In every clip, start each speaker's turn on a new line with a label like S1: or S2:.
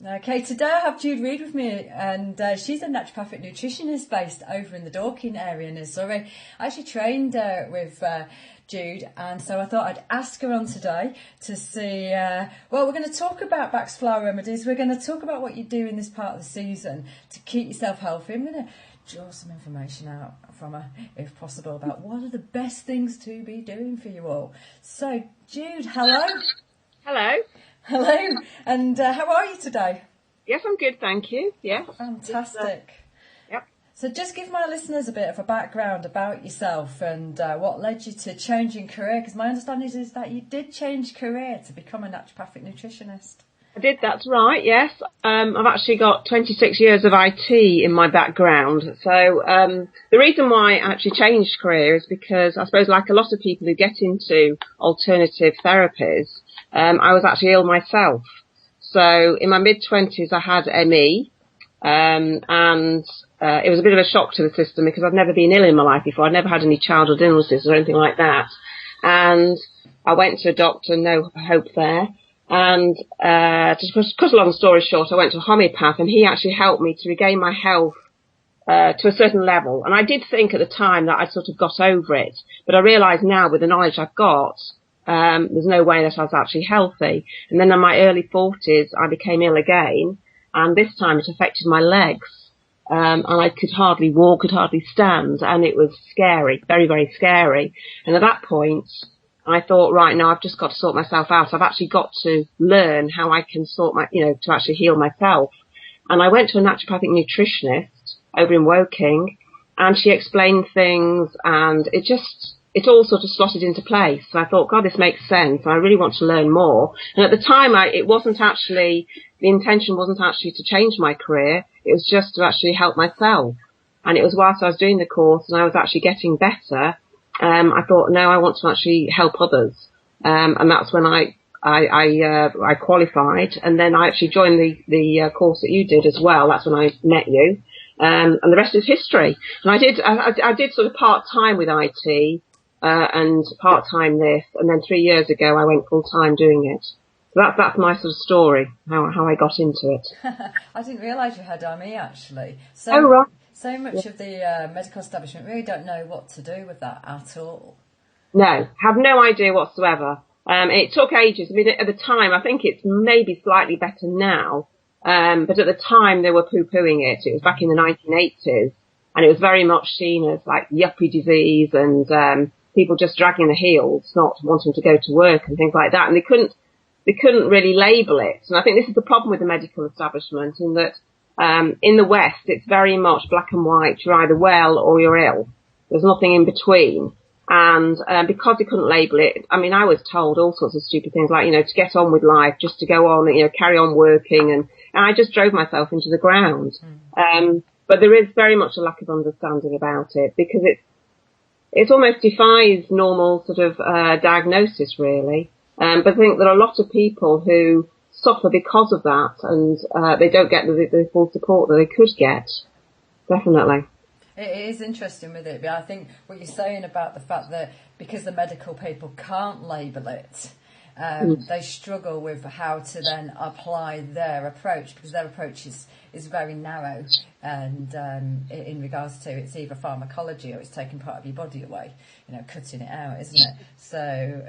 S1: Okay, today I have Judith Reid with me, and she's a naturopathic nutritionist based over in the Dorking area in Surrey. I actually trained with Jude, and so I thought I'd ask her on today to see, well, we're going to talk about Bach's flower remedies. We're going to talk about what you do in this part of the season to keep yourself healthy. I'm going to draw some information out from her, if possible, about what are the best things to be doing for you all. So, Jude, hello.
S2: Hello.
S1: Hello, and how are you today?
S2: Yes, I'm good, thank you. Yes.
S1: Fantastic.
S2: Yep.
S1: So just give my listeners a bit of a background about yourself and what led you to changing career, because my understanding is that you did change career to become a naturopathic nutritionist.
S2: I did, that's right, yes. I've actually got 26 years of IT in my background. So the reason why I actually changed career is because I suppose like a lot of people who get into alternative therapies, I was actually ill myself. So in my mid-20s, I had ME, and it was a bit of a shock to the system because I'd never been ill in my life before. I'd never had any childhood illnesses or anything like that. And I went to a doctor, no hope there. And to cut a long story short, I went to a homeopath, and he actually helped me to regain my health to a certain level. And I did think at the time that I'd sort of got over it, but I realise now with the knowledge I've got, there's no way that I was actually healthy. And then in my early 40s, I became ill again, and this time it affected my legs. And I could hardly walk, could hardly stand, and it was scary, very, very scary. And at that point, I thought, right, now I've just got to sort myself out. I've actually got to learn how I can to actually heal myself. And I went to a naturopathic nutritionist over in Woking, and she explained things, and it all sort of slotted into place. So I thought, God, this makes sense. I really want to learn more. And at the time, the intention wasn't actually to change my career. It was just to actually help myself. And it was whilst I was doing the course and I was actually getting better, I thought, no, I want to actually help others. And that's when I qualified. And then I actually joined the course that you did as well. That's when I met you. And the rest is history. And I did sort of part-time with IT, and part-time this, and then 3 years ago I went full-time doing it. So that's my sort of story, how I got into it.
S1: I didn't realise you had ME actually.
S2: Oh, right.
S1: So much of the medical establishment really don't know what to do with that at all.
S2: No, have no idea whatsoever. It took ages. I mean, at the time, I think it's maybe slightly better now, but at the time they were poo-pooing it. It was back in the 1980s, and it was very much seen as like yuppie disease and people just dragging their heels, not wanting to go to work and things like that. And they couldn't really label it. And I think this is the problem with the medical establishment, in that in the West it's very much black and white. You're either well or you're ill. There's nothing in between. And because they couldn't label it, I mean, I was told all sorts of stupid things like, to get on with life, just to go on, carry on working. And I just drove myself into the ground. But there is very much a lack of understanding about it, because it almost defies normal sort of diagnosis, really. But I think there are a lot of people who suffer because of that, and they don't get the full support that they could get. Definitely.
S1: It is interesting with it, but I think what you're saying about the fact that because the medical people can't label it, they struggle with how to then apply their approach, because their approach is very narrow, and in regards to it's either pharmacology or it's taking part of your body away, cutting it out, isn't it? So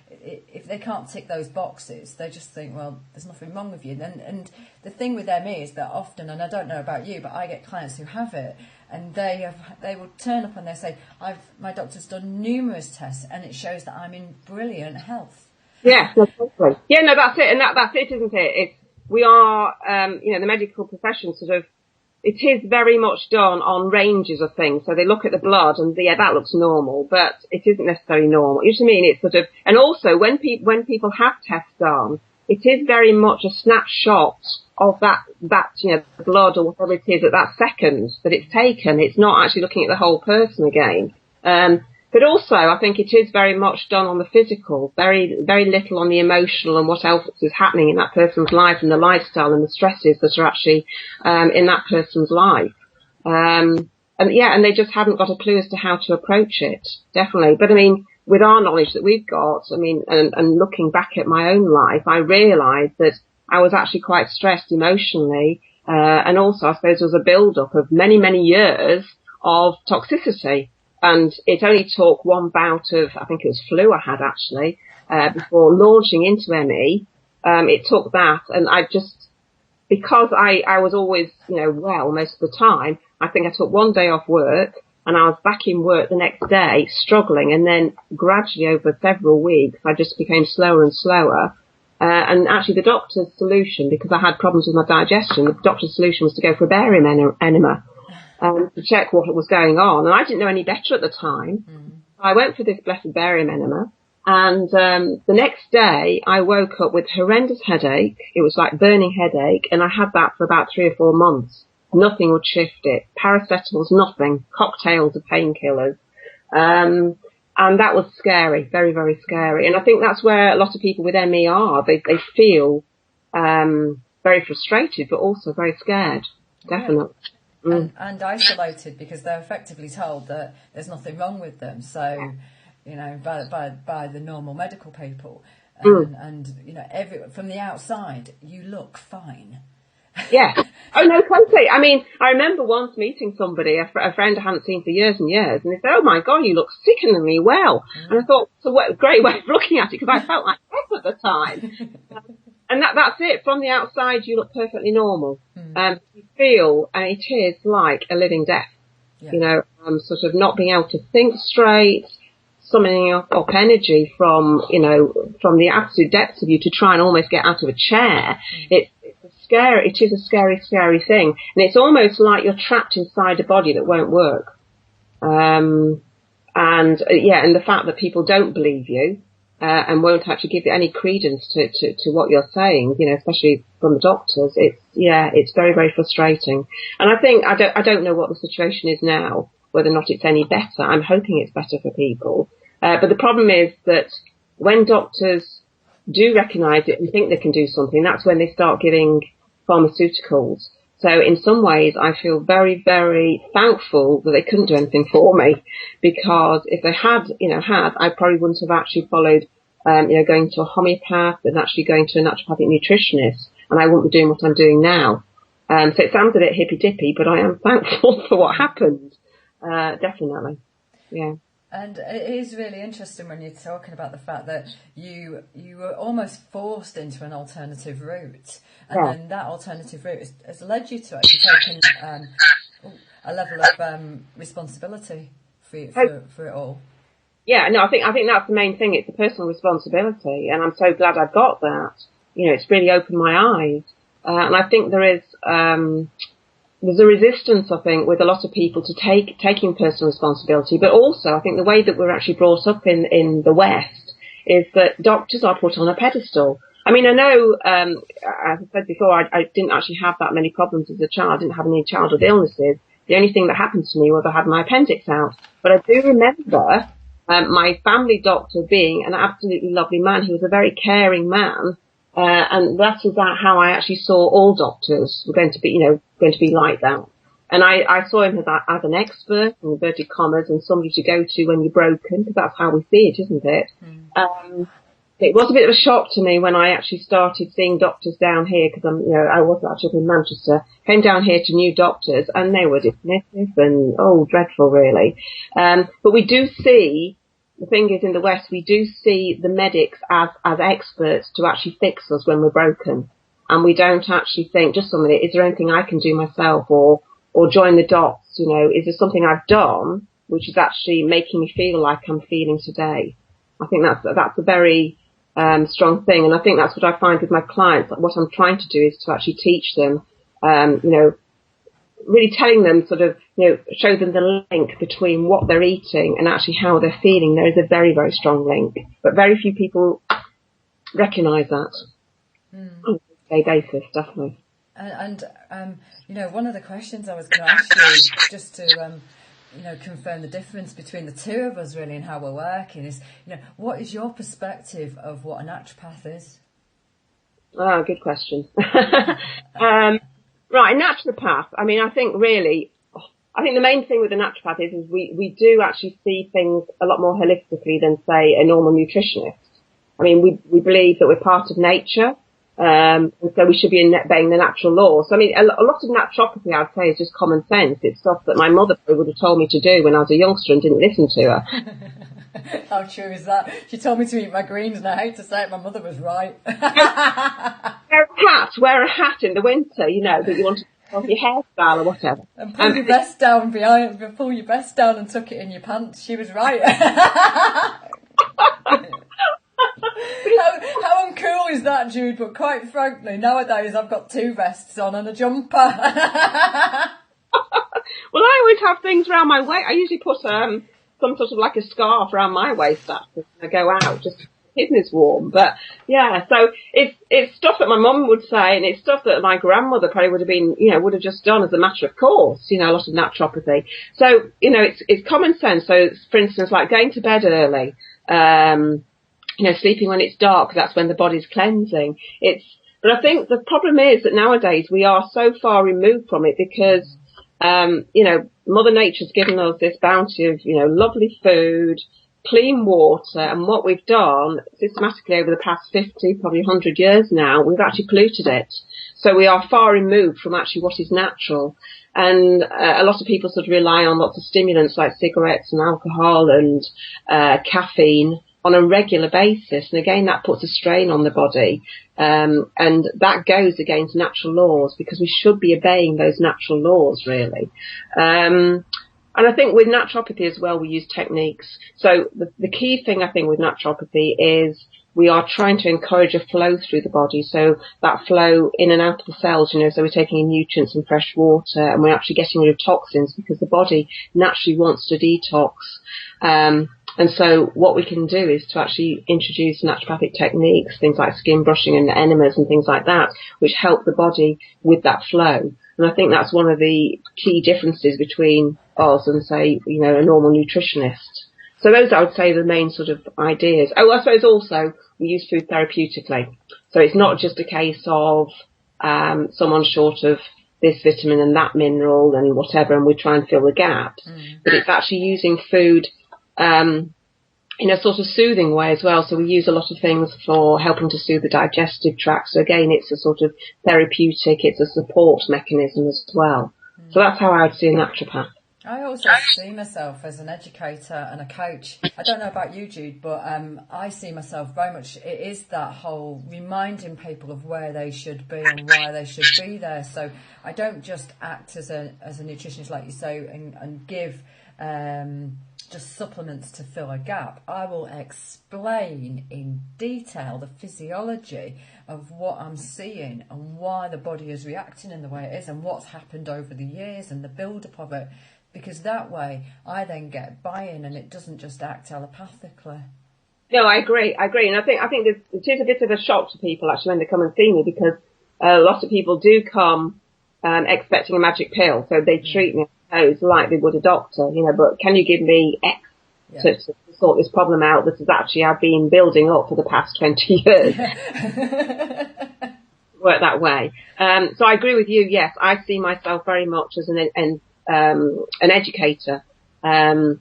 S1: if they can't tick those boxes, they just think, well, there's nothing wrong with you. And the thing with ME is that often, and I don't know about you, but I get clients who have it, and they will turn up and they say, my doctor's done numerous tests and it shows that I'm in brilliant health.
S2: Yeah, exactly. Yeah, no, that's it, and that's it, isn't it? We are, the medical profession sort of, it is very much done on ranges of things. So they look at the blood and that looks normal, but it isn't necessarily normal. You know what I mean? It's sort of, and also when people have tests done, it is very much a snapshot of that blood or whatever it is at that second that it's taken. It's not actually looking at the whole person again. But also, I think it is very much done on the physical, very, very little on the emotional and what else is happening in that person's life and the lifestyle and the stresses that are actually in that person's life. And they just haven't got a clue as to how to approach it, definitely. But I mean, with our knowledge that we've got, I mean, and looking back at my own life, I realise that I was actually quite stressed emotionally. And also, I suppose, there was a build-up of many, many years of toxicity. And it only took one bout of, I think it was flu I had actually, before launching into ME. It took that, and I just, because I was always, well most of the time, I think I took one day off work, and I was back in work the next day, struggling, and then gradually over several weeks, I just became slower and slower. And actually the doctor's solution, because I had problems with my digestion, the doctor's solution was to go for a barium enema. To check what was going on. And I didn't know any better at the time. I went for this blessed barium enema. And the next day, I woke up with horrendous headache. It was like burning headache. And I had that for about 3 or 4 months. Nothing would shift it. Paracetamols, nothing. Cocktails of painkillers. And that was scary. Very, very scary. And I think that's where a lot of people with ME are. They feel very frustrated, but also very scared. Definitely.
S1: Yeah. And isolated, because they're effectively told that there's nothing wrong with them. So, by the normal medical people, and from the outside, you look fine.
S2: Yeah. Oh no, totally. I mean, I remember once meeting somebody, a friend I hadn't seen for years and years, and they said, "Oh my God, you look sickeningly well." And I thought, so what a great way of looking at it, because I felt like death at the time. And that's it. From the outside, you look perfectly normal. You feel, and it is like a living death. Yeah. Sort of not being able to think straight, summoning up energy from the absolute depths of you to try and almost get out of a chair. It's scary. It is a scary, scary thing. And it's almost like you're trapped inside a body that won't work. And the fact that people don't believe you, and won't actually give any credence to what you're saying, especially from the doctors. It's very, very frustrating. And I think, I don't know what the situation is now, whether or not it's any better. I'm hoping it's better for people. But the problem is that when doctors do recognise it and think they can do something, that's when they start giving pharmaceuticals. So in some ways, I feel very, very thankful that they couldn't do anything for me, because if they had, I probably wouldn't have actually followed, going to a homeopath and actually going to a naturopathic nutritionist, and I wouldn't be doing what I'm doing now. So it sounds a bit hippy-dippy, but I am thankful for what happened. Definitely. Yeah.
S1: And it is really interesting when you're talking about the fact that you were almost forced into an alternative route, and then that alternative route has led you to actually taking a level of responsibility for it all. Yeah, no, I think that's the main thing. It's a personal responsibility, and I'm so glad I've got that. It's really opened my eyes, and I think there's a resistance, I think, with a lot of people to taking personal responsibility, but also I think the way that we're actually brought up in the West is that doctors are put on a pedestal. I mean, I know, as I said before, I didn't actually have that many problems as a child. I didn't have any childhood illnesses. The only thing that happened to me was I had my appendix out. But I do remember my family doctor being an absolutely lovely man. He was a very caring man. And that is how I actually saw all doctors were going to be like that. And I saw him as an expert, in inverted commas, and somebody to go to when you're broken, because that's how we see it, isn't it? It was a bit of a shock to me when I actually started seeing doctors down here, because I was actually in Manchester, came down here to new doctors, and they were dismissive and, dreadful really. But we do see, the thing is, in the West, we do see the medics as experts to actually fix us when we're broken. And we don't actually think, just a minute, is there anything I can do myself, or join the dots, is there something I've done which is actually making me feel like I'm feeling today? I think that's a very strong thing. And I think that's what I find with my clients. What I'm trying to do is to actually teach them, really telling them show them the link between what they're eating and actually how they're feeling. There is a very, very strong link, but very few people recognise that. On a day basis, definitely. And one of the questions I was going to ask you, just to confirm the difference between the two of us really and how we're working, is what is your perspective of what a naturopath is?
S2: Oh, good question. Right, a naturopath. I mean, I think the main thing with a naturopath is we do actually see things a lot more holistically than, say, a normal nutritionist. I mean, we believe that we're part of nature, And so we should be obeying the natural laws. So, I mean, a lot of naturopathy, I'd say, is just common sense. It's stuff that my mother would have told me to do when I was a youngster and didn't listen to her.
S1: How true is that? She told me to eat my greens, and I hate to say it, my mother was right.
S2: Wear a hat in the winter, you know, that you want to off your hairstyle or whatever.
S1: And pull your vest down pull your vest down and tuck it in your pants. She was right. How uncool is that, Jude? But quite frankly, nowadays I've got 2 vests on and a jumper.
S2: Well, I always have things around my waist. I usually put some sort of like a scarf around my waist after I go out, just to keep it warm. But yeah, so it's stuff that my mum would say, and it's stuff that my grandmother probably would have been, you know, would have just done as a matter of course, you know, a lot of naturopathy. So, you know, it's common sense. So, for instance, like going to bed early, you know, sleeping when it's dark, that's when the body's cleansing. But I think the problem is that nowadays we are so far removed from it because, you know, Mother Nature's given us this bounty of, you know, lovely food, clean water, and what we've done systematically over the past 50, probably 100 years now, we've actually polluted it. So we are far removed from actually what is natural. And a lot of people sort of rely on lots of stimulants like cigarettes and alcohol and caffeine on a regular basis. And again, that puts a strain on the body. And that goes against natural laws because we should be obeying those natural laws, really. And I think with naturopathy as well, we use techniques. So the key thing, I think, with naturopathy is we are trying to encourage a flow through the body. So that flow in and out of the cells, you know, so we're taking in nutrients and fresh water, and we're actually getting rid of toxins because the body naturally wants to detox. And so what we can do is to actually introduce naturopathic techniques, things like skin brushing and enemas and things like that, which help the body with that flow. And I think that's one of the key differences between us and, say, you know, a normal nutritionist. So those, I would say, are the main sort of ideas. Oh, I suppose also we use food therapeutically. So it's not just a case of someone short of this vitamin and that mineral and whatever, and we try and fill the gaps. But it's actually using food in a sort of soothing way as well. So we use a lot of things for helping to soothe the digestive tract. So again, it's a sort of therapeutic, it's a support mechanism as well. So that's how I would see a naturopath.
S1: I also see myself as an educator and a coach. I don't know about you, Jude, but I see myself very much, it is that whole reminding people of where they should be and why they should be there. So I don't just act as a nutritionist, like you say, and give just supplements to fill a gap. I will explain in detail the physiology of what I'm seeing and why the body is reacting in the way it is and what's happened over the years and the build-up of it. Because that way I then get buy-in and it doesn't just act telepathically.
S2: No, I agree. And I think it is a bit of a shock to people actually when they come and see me, because a lot of people do come expecting a magic pill. So they treat me like they would a doctor, you know, but can you give me X to sort this problem out that is actually I've been building up for the past 20 years. Work that way. So I agree with you. Yes, I see myself very much as an educator, and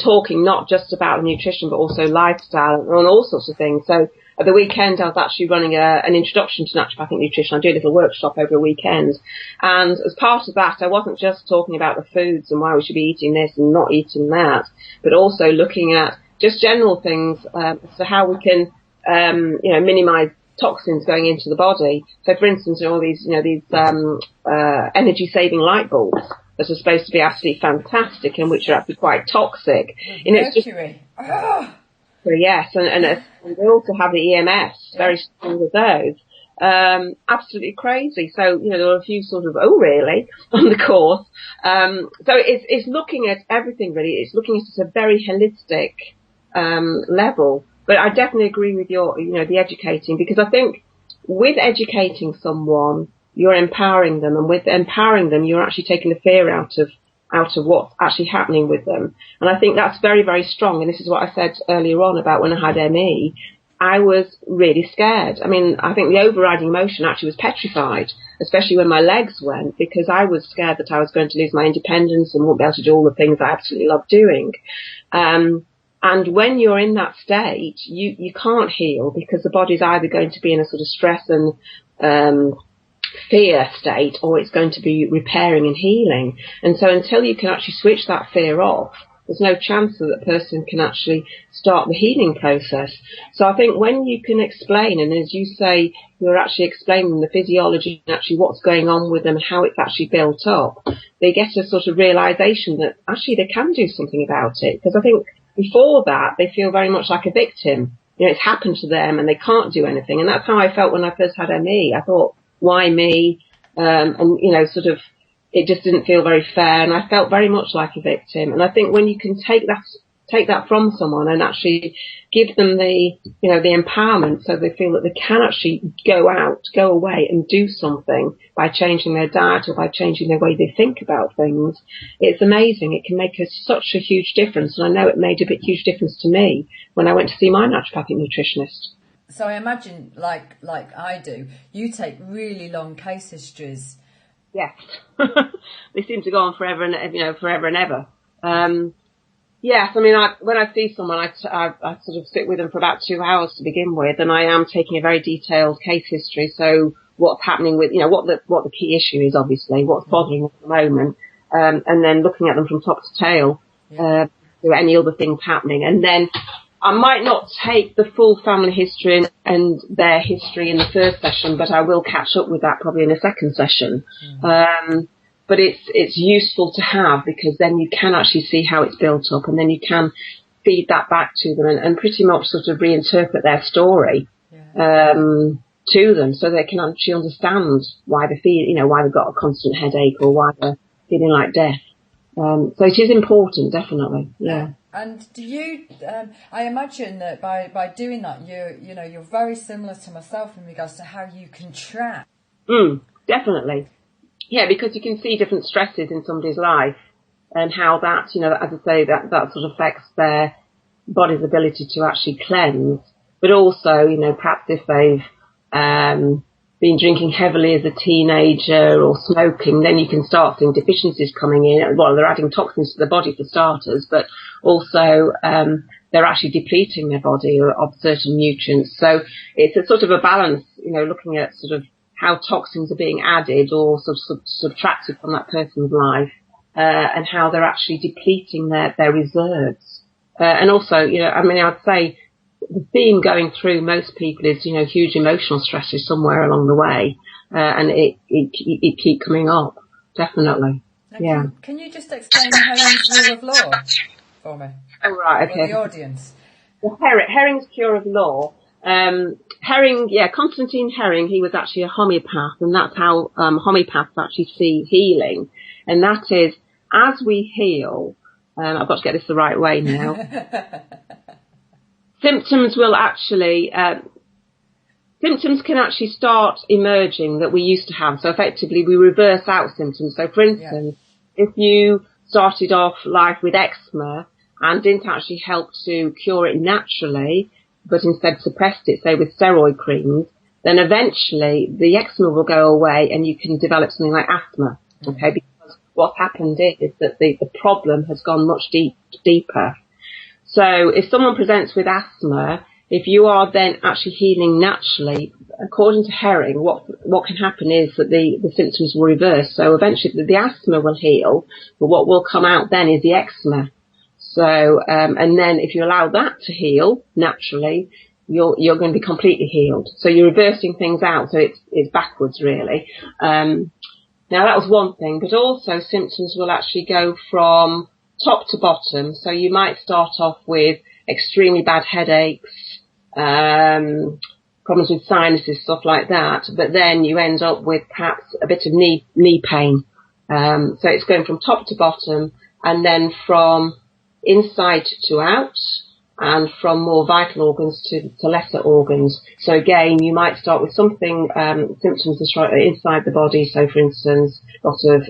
S2: talking not just about nutrition, but also lifestyle and all sorts of things. So at the weekend, I was actually running an introduction to naturopathic nutrition. I do a little workshop over a weekend. And as part of that, I wasn't just talking about the foods and why we should be eating this and not eating that, but also looking at just general things, as to how we can, minimize toxins going into the body. So, for instance, all these, energy-saving light bulbs that are supposed to be absolutely fantastic and which are actually quite toxic.
S1: Mercury.
S2: Yes, and we also have the EMS, very strong with those. Absolutely crazy. So, there were a few sort of, oh really, on the course. So it's looking at everything really. It's looking at a very holistic, level. But I definitely agree with the educating, because I think with educating someone, you're empowering them, and with empowering them, you're actually taking the fear out of what's actually happening with them. And I think that's very, very strong. And this is what I said earlier on about when I had ME. I was really scared. I mean, I think the overriding emotion actually was petrified, especially when my legs went, because I was scared that I was going to lose my independence and wouldn't be able to do all the things I absolutely love doing. And And when you're in that state, you can't heal because the body's either going to be in a sort of stress and fear state, or it's going to be repairing and healing. And so until you can actually switch that fear off, there's no chance that the person can actually start the healing process. So I think when you can explain, and as you say, you're actually explaining the physiology and actually what's going on with them, how it's actually built up, they get a sort of realization that actually they can do something about it. Because I think before that, they feel very much like a victim. You know, it's happened to them and they can't do anything. And that's how I felt when I first had ME. I thought, why me? And, you know, sort of, it just didn't feel very fair, and I felt very much like a victim. And I think when you can take that from someone and actually give them the, you know, the empowerment, so they feel that they can actually go away and do something by changing their diet or by changing their way they think about things, it's amazing. It can make such a huge difference. And I know it made a huge difference to me when I went to see my naturopathic nutritionist.
S1: So I imagine, like I do, you take really long case histories.
S2: Yes. They seem to go on forever and ever. Yes, I mean, when I see someone, I sort of sit with them for about 2 hours to begin with, and I am taking a very detailed case history. So what's happening with, you know, what the key issue is, obviously, what's bothering them at the moment, and then looking at them from top to tail, to any other things happening. And then I might not take the full family history and their history in the first session, but I will catch up with that probably in a second session. But it's useful to have, because then you can actually see how it's built up, and then you can feed that back to them and pretty much sort of reinterpret their story to them, so they can actually understand why they feel, you know, why they've got a constant headache or why they're feeling like death. So it is important, definitely. Yeah.
S1: And do you? I imagine that by doing that, you're very similar to myself in regards to how you can track.
S2: Definitely. Yeah, because you can see different stresses in somebody's life and how that, you know, as I say, that sort of affects their body's ability to actually cleanse. But also, you know, perhaps if they've been drinking heavily as a teenager or smoking, then you can start seeing deficiencies coming in. Well, they're adding toxins to the body for starters, but also they're actually depleting their body of certain nutrients. So it's a sort of a balance, you know, looking at sort of how toxins are being added or sort of subtracted from that person's life, and how they're actually depleting their reserves. And also, you know, I mean, I'd say the theme going through most people is, you know, huge emotional stresses somewhere along the way, and it keep coming up, definitely.
S1: Now, can you just explain Herring's rule of law for me?
S2: Oh, right, okay.
S1: For the audience.
S2: Well, Herring's cure of law. Herring, Constantine Herring, he was actually a homeopath, and that's how homeopaths actually see healing. And that is, as we heal, I've got to get this the right way now, symptoms can actually start emerging that we used to have. So effectively, we reverse out symptoms. So for instance, if you started off life with eczema and didn't actually help to cure it naturally, but instead suppressed it, say with steroid creams, then eventually the eczema will go away and you can develop something like asthma. Okay, because what's happened is that the problem has gone much deeper. So if someone presents with asthma, if you are then actually healing naturally, according to Herring, what can happen is that the symptoms will reverse. So eventually the asthma will heal, but what will come out then is the eczema. So, and then if you allow that to heal naturally, you're going to be completely healed. So you're reversing things out. So it's backwards really. Now that was one thing, but also symptoms will actually go from top to bottom. So you might start off with extremely bad headaches, problems with sinuses, stuff like that. But then you end up with perhaps a bit of knee pain. So it's going from top to bottom, and then from inside to out, and from more vital organs to lesser organs. So again, you might start with something, symptoms inside the body. So for instance, lots of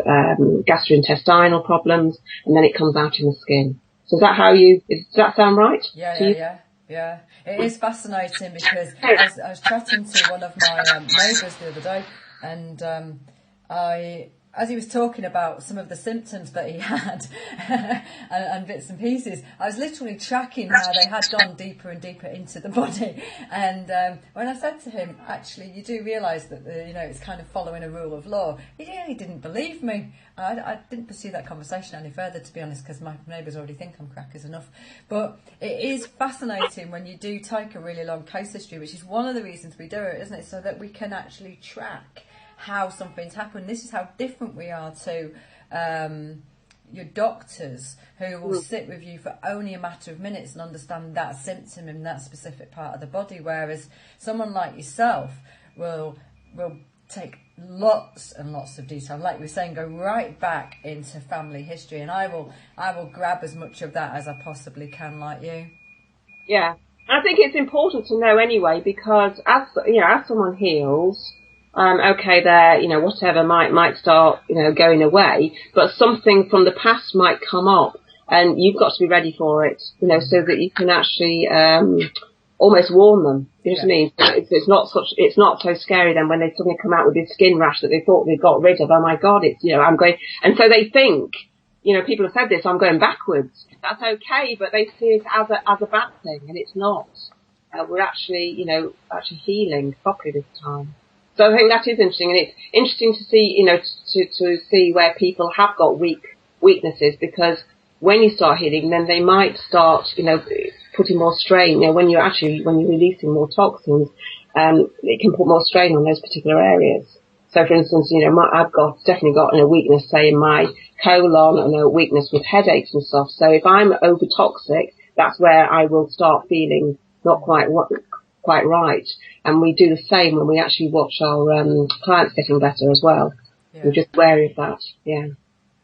S2: gastrointestinal problems, and then it comes out in the skin. So does that sound right?
S1: Yeah. It is fascinating because I was chatting to one of my neighbours the other day, and I as he was talking about some of the symptoms that he had and bits and pieces, I was literally tracking how they had gone deeper and deeper into the body. And when I said to him, actually, you do realise that, it's kind of following a rule of law, he really didn't believe me. I didn't pursue that conversation any further, to be honest, because my neighbours already think I'm crackers enough. But it is fascinating when you do take a really long case history, which is one of the reasons we do it, isn't it? So that we can actually track how something's happened. This is how different we are to your doctors, who will sit with you for only a matter of minutes and understand that symptom in that specific part of the body, whereas someone like yourself will take lots and lots of detail, like we were saying, go right back into family history, and I will grab as much of that as I possibly can, like you.
S2: Yeah, I think it's important to know anyway, because as someone heals, okay, there, whatever might start, going away, but something from the past might come up, and you've got to be ready for it, so that you can actually almost warn them. You know what I mean? It's not so scary then when they suddenly come out with this skin rash that they thought they got rid of. Oh my God, I'm going, and so they think, people have said this, I'm going backwards. That's okay, but they see it as a bad thing, and it's not. We're actually healing properly this time. So I think that is interesting, and it's interesting to see, to see where people have got weaknesses, because when you start healing, then they might start, putting more strain. When you're releasing more toxins, it can put more strain on those particular areas. So, for instance, I've definitely got a weakness, say, in my colon, and a weakness with headaches and stuff. So if I'm over toxic, that's where I will start feeling not quite right. And we do the same when we actually watch our clients getting better as well. Yeah. We're just wary of that. Yeah.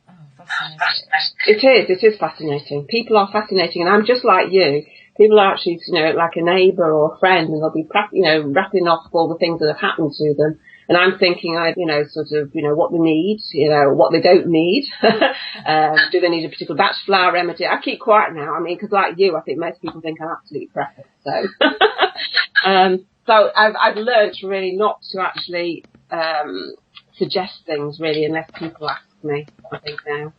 S1: Oh, fascinating.
S2: It is fascinating. People are fascinating, and I'm just like you. People are actually, like a neighbour or a friend, and they'll be, rattling off all the things that have happened to them. And I'm thinking, what they need, what they don't need. Do they need a particular batch flower remedy? I keep quiet now. Because like you, I think most people think I'm absolutely perfect. So, so I've learned really not to actually suggest things really unless people ask me, I think now.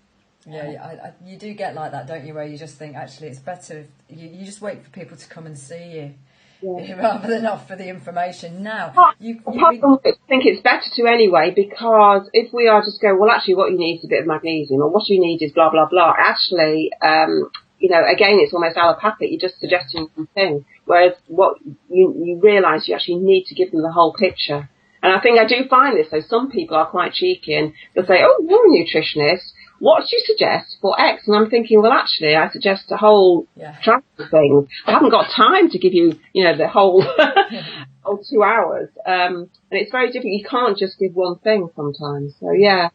S1: Yeah, you do get like that, don't you, where you just think, actually, it's better if you just wait for people to come and see you. Yeah. Rather than offer the information now.
S2: I think it's better to anyway, because if we are just going, well, actually what you need is a bit of magnesium, or what you need is blah, blah, blah. Actually, again, it's almost allopathic. You're just suggesting something. Whereas what you realise, you actually need to give them the whole picture. And I think I do find this, so some people are quite cheeky and they'll say, oh, you're a nutritionist. What do you suggest for X? And I'm thinking, well, actually, I suggest a whole track of things. I haven't got time to give you, the whole 2 hours. And it's very difficult. You can't just give one thing sometimes. So, yeah.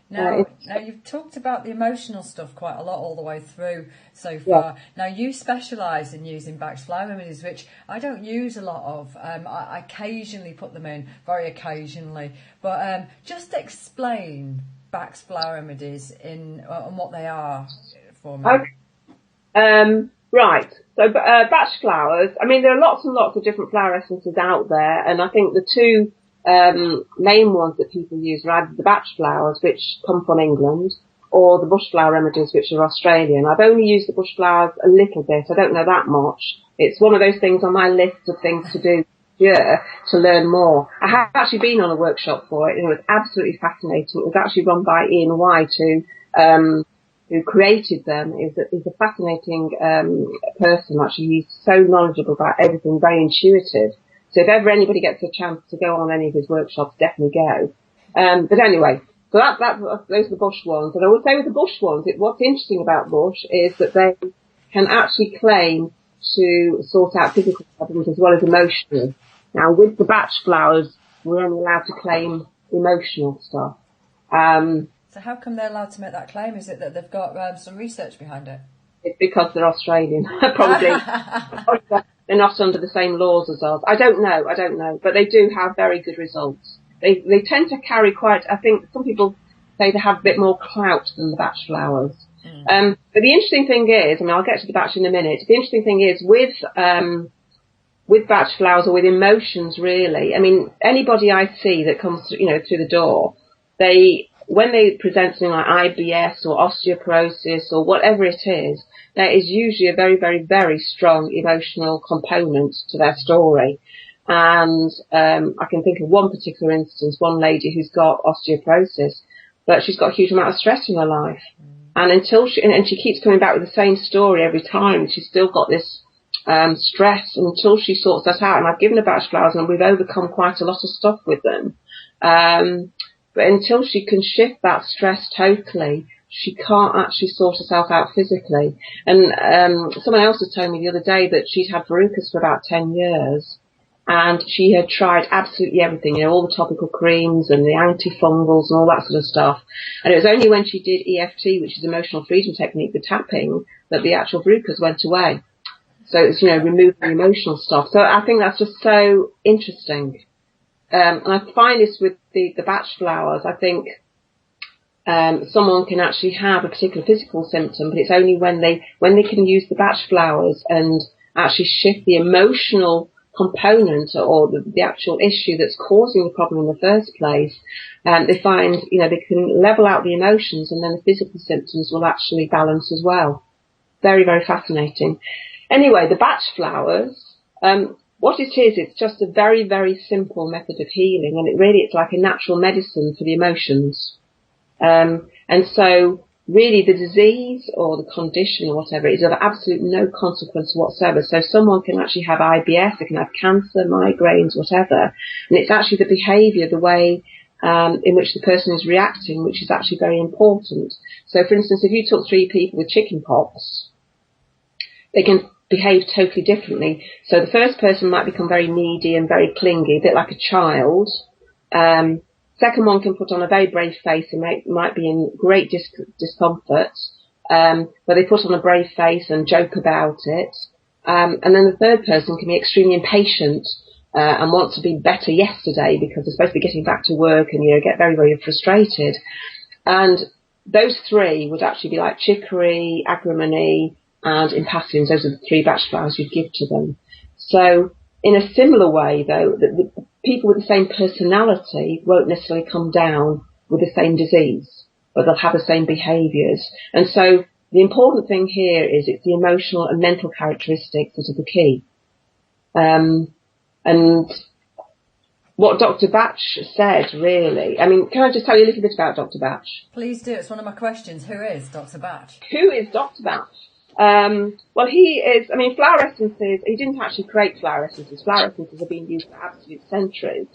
S1: Now you've talked about the emotional stuff quite a lot all the way through so far. Yeah. Now, you specialise in using Bach's flower remedies, which I don't use a lot of. I occasionally put them in, very occasionally. But just explain Bach's flower remedies and what they are for me.
S2: Okay. Right. So Bach flowers, there are lots and lots of different flower essences out there, and I think the two main ones that people use are either the Bach flowers, which come from England, or the bush flower remedies, which are Australian. I've only used the bush flowers a little bit. I don't know that much. It's one of those things on my list of things to do to learn more. I have actually been on a workshop for it, and it was absolutely fascinating. It was actually run by Ian White, who created them. Is a fascinating person. Actually, he's so knowledgeable about everything, very intuitive. So if ever anybody gets a chance to go on any of his workshops, definitely go. But anyway, so those are the bush ones. And I would say with the bush ones, what's interesting about bush is that they can actually claim to sort out physical problems as well as emotional. Now, with the Bach flowers, we're only allowed to claim emotional stuff.
S1: So how come they're allowed to make that claim? Is it that they've got some research behind it?
S2: It's because they're Australian, probably. They're not under the same laws as us. I don't know. But they do have very good results. They tend to carry I think some people say they have a bit more clout than the Bach flowers. But the interesting thing is, I'll get to the Bach in a minute. The interesting thing is with Bach flowers, or with emotions really, anybody I see that comes through the door, when they present something like IBS or osteoporosis or whatever it is, there is usually a very, very, very strong emotional component to their story. And I can think of one particular instance, one lady who's got osteoporosis, but she's got a huge amount of stress in her life. And until she keeps coming back with the same story every time, she's still got this stress until she sorts that out. And I've given her batch flowers and we've overcome quite a lot of stuff with them. But until she can shift that stress totally, she can't actually sort herself out physically. And someone else was telling me the other day that she'd had verrucas for about 10 years. And she had tried absolutely everything, you know, all the topical creams and the antifungals and all that sort of stuff. And it was only when she did EFT, which is emotional freedom technique, the tapping, that the actual verrucas went away. So it's, you know, removing the emotional stuff. So I think that's just so interesting. And I find this with the batch flowers. I think someone can actually have a particular physical symptom, but it's only when they can use the batch flowers and actually shift the emotional component or the actual issue that's causing the problem in the first place, they find, you know, they can level out the emotions and then the physical symptoms will actually balance as well. Very, very fascinating. Anyway, the batch flowers, what it is, it's just a very, very simple method of healing, and it's like a natural medicine for the emotions. And so really the disease or the condition or whatever is of absolute no consequence whatsoever. So someone can actually have IBS, they can have cancer, migraines, whatever, and it's actually the behaviour, the way in which the person is reacting, which is actually very important. So for instance, if you took 3 people with chicken pox, they can behave totally differently. So the first person might become very needy and very clingy, a bit like a child. Second one can put on a very brave face and might be in great discomfort, but they put on a brave face and joke about it. And then the third person can be extremely impatient and want to be better yesterday because they're supposed to be getting back to work and, you know, get very, very frustrated. And those 3 would actually be like chicory, agrimony, and impatiens. Those are the 3 batch flowers you'd give to them. So in a similar way, though, the people with the same personality won't necessarily come down with the same disease, but they'll have the same behaviours. And so the important thing here is it's the emotional and mental characteristics that are the key. And what Dr. Batch said, really, I mean, can I just tell you a little bit about Dr. Batch?
S1: Please do. It's one of my questions. Who is Dr. Batch?
S2: Who is Dr. Batch? Well, he is, I mean, flower essences, he didn't actually create flower essences. Flower essences have been used for absolute centuries.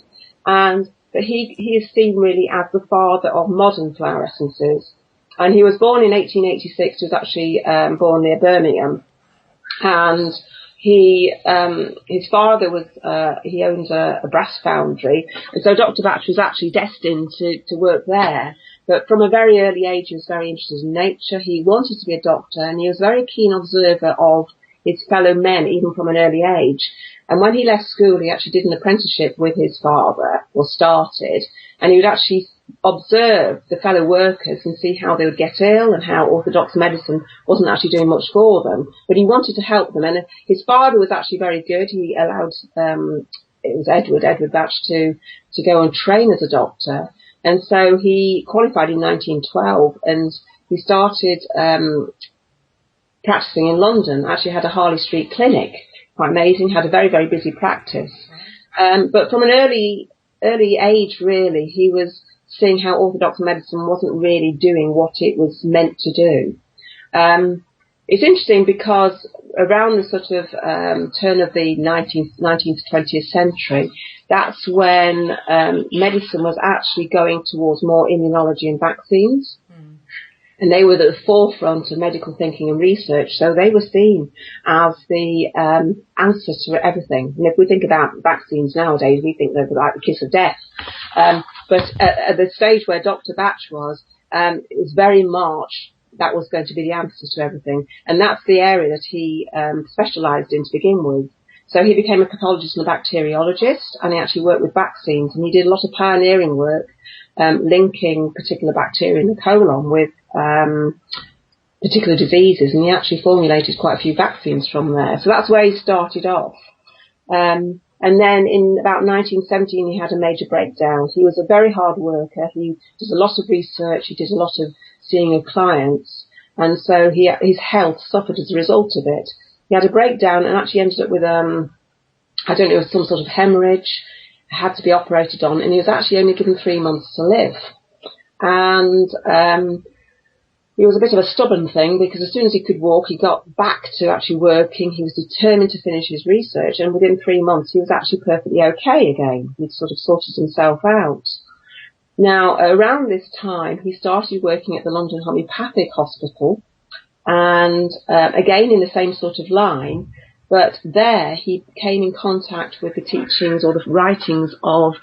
S2: But he is seen really as the father of modern flower essences. And he was born in 1886. He was actually born near Birmingham. And his father was, he owned a brass foundry. And so Dr. Batch was actually destined to work there. But from a very early age, he was very interested in nature. He wanted to be a doctor, and he was a very keen observer of his fellow men, even from an early age. And when he left school, he actually did an apprenticeship with his father, or started, and he would actually observe the fellow workers and see how they would get ill and how orthodox medicine wasn't actually doing much for them. But he wanted to help them, and his father was actually very good. He allowed, it was Edward Batch, to go and train as a doctor. And so he qualified in 1912 and he started practicing in London, actually had a Harley Street clinic, quite amazing, had a very, very busy practice. But from an early age, really, he was seeing how orthodox medicine wasn't really doing what it was meant to do. It's interesting because around the sort of turn of the 19th to 20th century, that's when medicine was actually going towards more immunology and vaccines. And they were at the forefront of medical thinking and research, so they were seen as the answer to everything. And if we think about vaccines nowadays, we think they're like the kiss of death. But at the stage where Dr. Batch was, it was very much that was going to be the answer to everything. And that's the area that he specialised in to begin with. So he became a pathologist and a bacteriologist, and he actually worked with vaccines, and he did a lot of pioneering work linking particular bacteria in the colon with particular diseases, and he actually formulated quite a few vaccines from there. So that's where he started off. And And then in about 1917, he had a major breakdown. He was a very hard worker. He did a lot of research. He did a lot of seeing of clients. And so his health suffered as a result of it. He had a breakdown and actually ended up with, I don't know, some sort of hemorrhage, had to be operated on, and he was actually only given 3 months to live. And he was a bit of a stubborn thing, because as soon as he could walk, he got back to actually working. He was determined to finish his research, and within 3 months, he was actually perfectly okay again. He'd sort of sorted himself out. Now, around this time, he started working at the London Homeopathic Hospital, and again in the same sort of line, but there he came in contact with the teachings or the writings of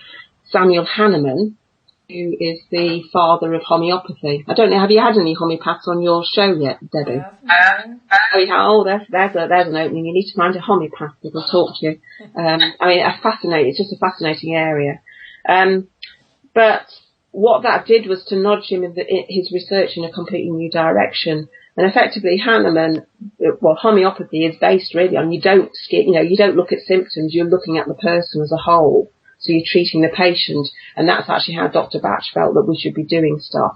S2: Samuel Hahnemann, who is the father of homeopathy. I don't know, have you had any homeopaths on your show yet, Debbie? Oh, there's an opening. You need to find a homeopath that will talk to you. I mean, it's just a fascinating area. But what that did was to nudge him in his research in a completely new direction. And effectively, Hahnemann, well, homeopathy is based really on you don't look at symptoms, you're looking at the person as a whole. So you're treating the patient, and that's actually how Dr. Batch felt that we should be doing stuff.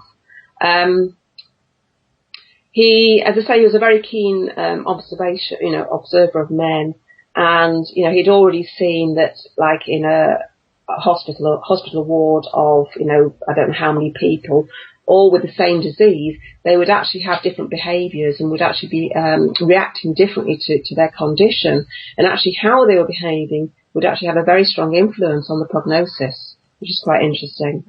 S2: He, as I say, he was a very keen observer of men, and he'd already seen that, like in a hospital ward of I don't know how many people, all with the same disease, they would actually have different behaviours and would actually be reacting differently to their condition, and actually how they were behaving would actually have a very strong influence on the prognosis, which is quite interesting.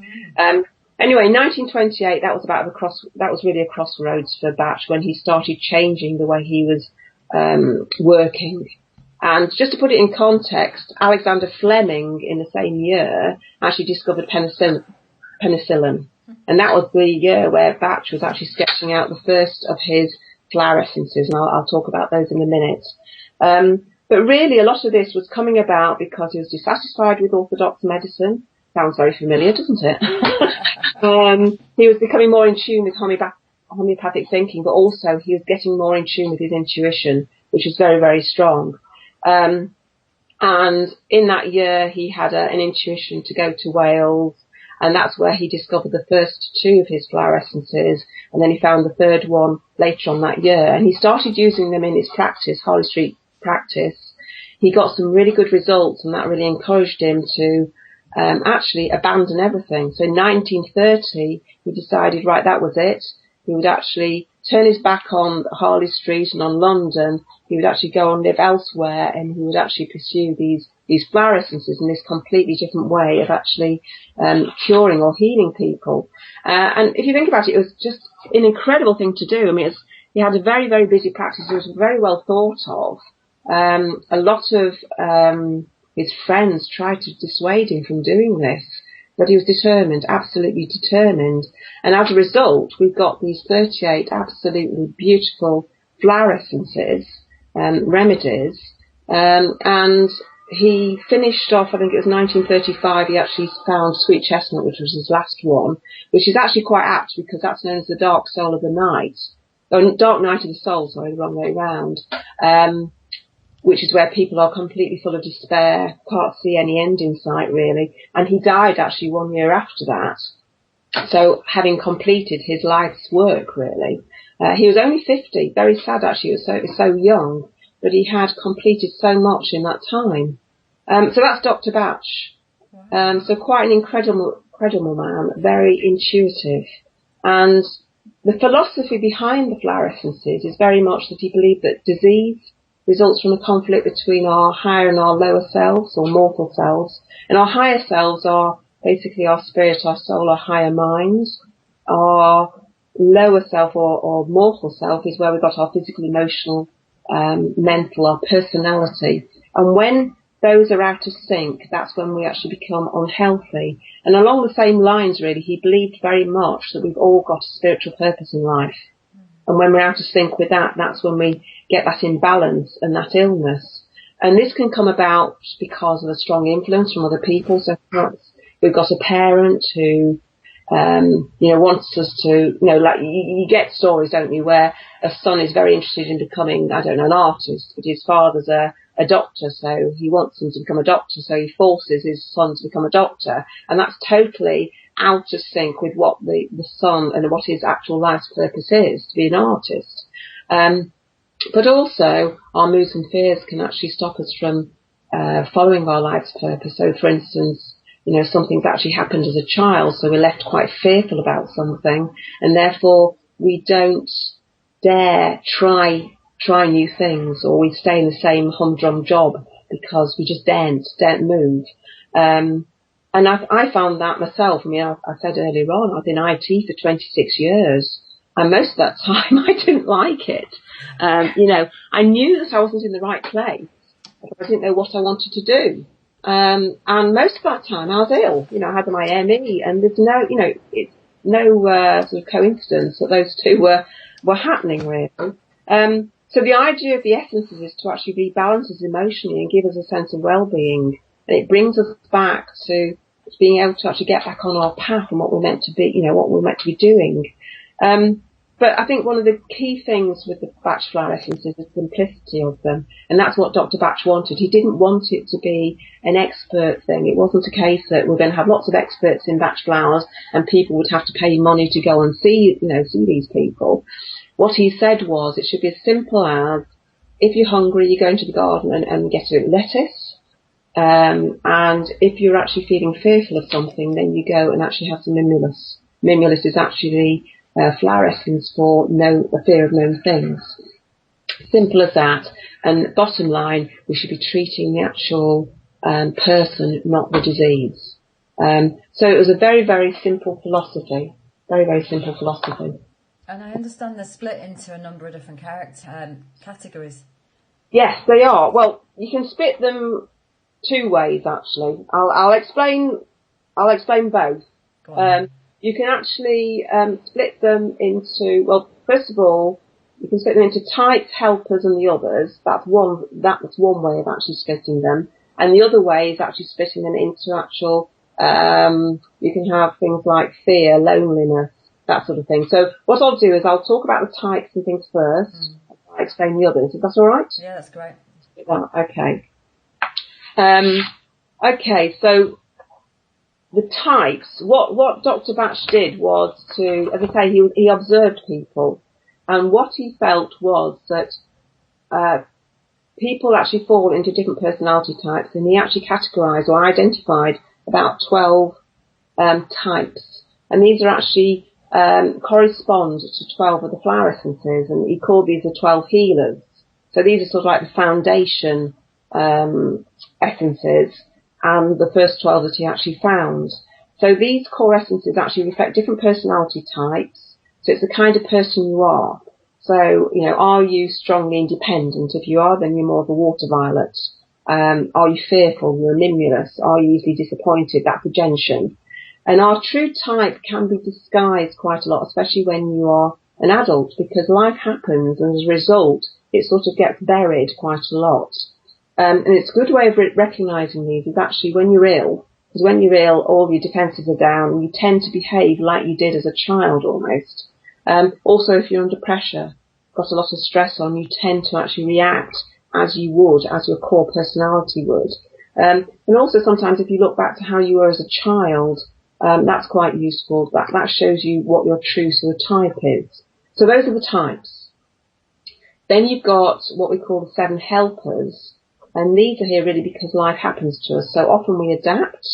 S2: Anyway, 1928, that was really a crossroads for Batch, when he started changing the way he was working. And just to put it in context, Alexander Fleming in the same year actually discovered penicillin. And that was the year where Batch was actually sketching out the first of his flower essences, and I'll talk about those in a minute. But really, a lot of this was coming about because he was dissatisfied with orthodox medicine. Sounds very familiar, doesn't it? He was becoming more in tune with homeopathic thinking, but also he was getting more in tune with his intuition, which was very, very strong. And in that year, he had an intuition to go to Wales, and that's where he discovered the first 2 of his flower essences, and then he found the 3rd one later on that year, and he started using them in his practice, Harley Street practice. He got some really good results, and that really encouraged him to actually abandon everything. So in 1930, he decided, right, that was it. He would actually turn his back on Harley Street and on London. He would actually go and live elsewhere, and he would actually pursue these flower essences in this completely different way of actually curing or healing people. And if you think about it, it was just an incredible thing to do. I mean, he had a very, very busy practice. It was very well thought of. A lot of his friends tried to dissuade him from doing this, but he was determined, absolutely determined. And as a result, we've got these 38 absolutely beautiful flower essences, remedies, and he finished off, I think it was 1935, he actually found Sweet Chestnut, which was his last one, which is actually quite apt because that's known as the dark soul of the night. Oh, dark night of the soul, sorry, the wrong way round. Which is where people are completely full of despair, can't see any end in sight, really. And he died actually 1 year after that. So having completed his life's work, really. He was only 50, very sad actually, he was so young, but he had completed so much in that time. So that's Dr. Batch. So quite an incredible man, very intuitive. And the philosophy behind the flower essences is very much that he believed that disease results from a conflict between our higher and our lower selves, or mortal selves. And our higher selves are basically our spirit, our soul, our higher minds. Our lower self or mortal self is where we've got our physical, emotional, mental, our personality. And when those are out of sync, that's when we actually become unhealthy. And along the same lines, really, he believed very much that we've all got a spiritual purpose in life. And when we're out of sync with that, that's when we get that imbalance and that illness. And this can come about because of a strong influence from other people. So perhaps we've got a parent who, wants us to, like you get stories, don't you, where a son is very interested in becoming, I don't know, an artist, but his father's a a doctor, so he wants him to become a doctor, so he forces his son to become a doctor. And that's totally out of sync with what the son and what his actual life's purpose is, to be an artist. But also, our moods and fears can actually stop us from following our life's purpose. So, for instance, something's actually happened as a child, so we're left quite fearful about something, and therefore we don't dare try new things, or we stay in the same humdrum job because we just daren't move. And I found that myself. I mean, I said earlier on, I've been in IT for 26 years, and most of that time I didn't like it. I knew that I wasn't in the right place, but I didn't know what I wanted to do. And most of that time I was ill. I had my ME, and there's it's no sort of coincidence that those two were happening, really. So the idea of the essences is to actually rebalance us emotionally and give us a sense of well-being. And it brings us back to being able to actually get back on our path and what we're meant to be, what we're meant to be doing. But I think one of the key things with the Bach flower essences is the simplicity of them. And that's what Dr. Bach wanted. He didn't want it to be an expert thing. It wasn't a case that we're going to have lots of experts in Bach flowers and people would have to pay money to go and see these people. What he said was it should be as simple as, if you're hungry, you go into the garden and get a lettuce. And if you're actually feeling fearful of something, then you go and actually have some mimulus. Mimulus is actually flower essence for the fear of known things. Simple as that. And bottom line, we should be treating the actual person, not the disease. So it was a very, very simple philosophy. Very, very simple philosophy.
S1: And I understand they're split into a number of different categories.
S2: Yes, they are. Well, you can split them two ways, actually. I'll explain both.
S1: Go on.
S2: You can actually split them into, well, first of all, you can split them into types, helpers, and the others. That's one way of actually splitting them. And the other way is actually splitting them into actual, you can have things like fear, loneliness, that sort of thing. So what I'll do is I'll talk about the types and things first. I'll explain the others. Is that all right?
S1: Yeah, that's great.
S2: Okay. Okay, so the types, what Dr. Bach did was to, as I say, he observed people, and what he felt was that people actually fall into different personality types, and he actually categorised or identified about 12 types, and these are actually correspond to 12 of the flower essences, and he called these the 12 healers. So these are sort of like the foundation essences, and the first 12 that he actually found. So these core essences actually reflect different personality types. So it's the kind of person you are. So, are you strongly independent? If you are, then you're more of a water violet. Are you fearful? You're a mimulus. Are you easily disappointed? That's a gentian. And our true type can be disguised quite a lot, especially when you are an adult, because life happens, and as a result, it sort of gets buried quite a lot. And it's a good way of recognising these is actually when you're ill, because when you're ill, all your defences are down, and you tend to behave like you did as a child almost. Also, if you're under pressure, got a lot of stress on, you tend to actually react as you would, as your core personality would. And also sometimes if you look back to how you were as a child, that's quite useful. That shows you what your true sort of type is. So those are the types. Then you've got what we call the 7 helpers. And these are here really because life happens to us. So often we adapt.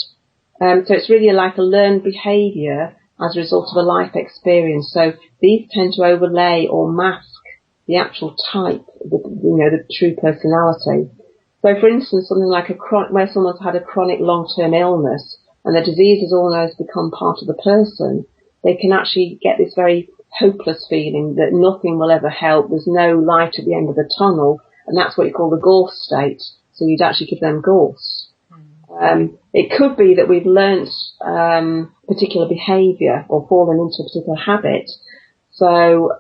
S2: So it's really like a learned behaviour as a result of a life experience. So these tend to overlay or mask the actual type, the true personality. So for instance, something like where someone's had a chronic long-term illness and the disease has almost become part of the person, they can actually get this very hopeless feeling that nothing will ever help. There's no light at the end of the tunnel. And that's what you call the gorse state. So you'd actually give them gorse. It could be that we've learnt particular behaviour or fallen into a particular habit. So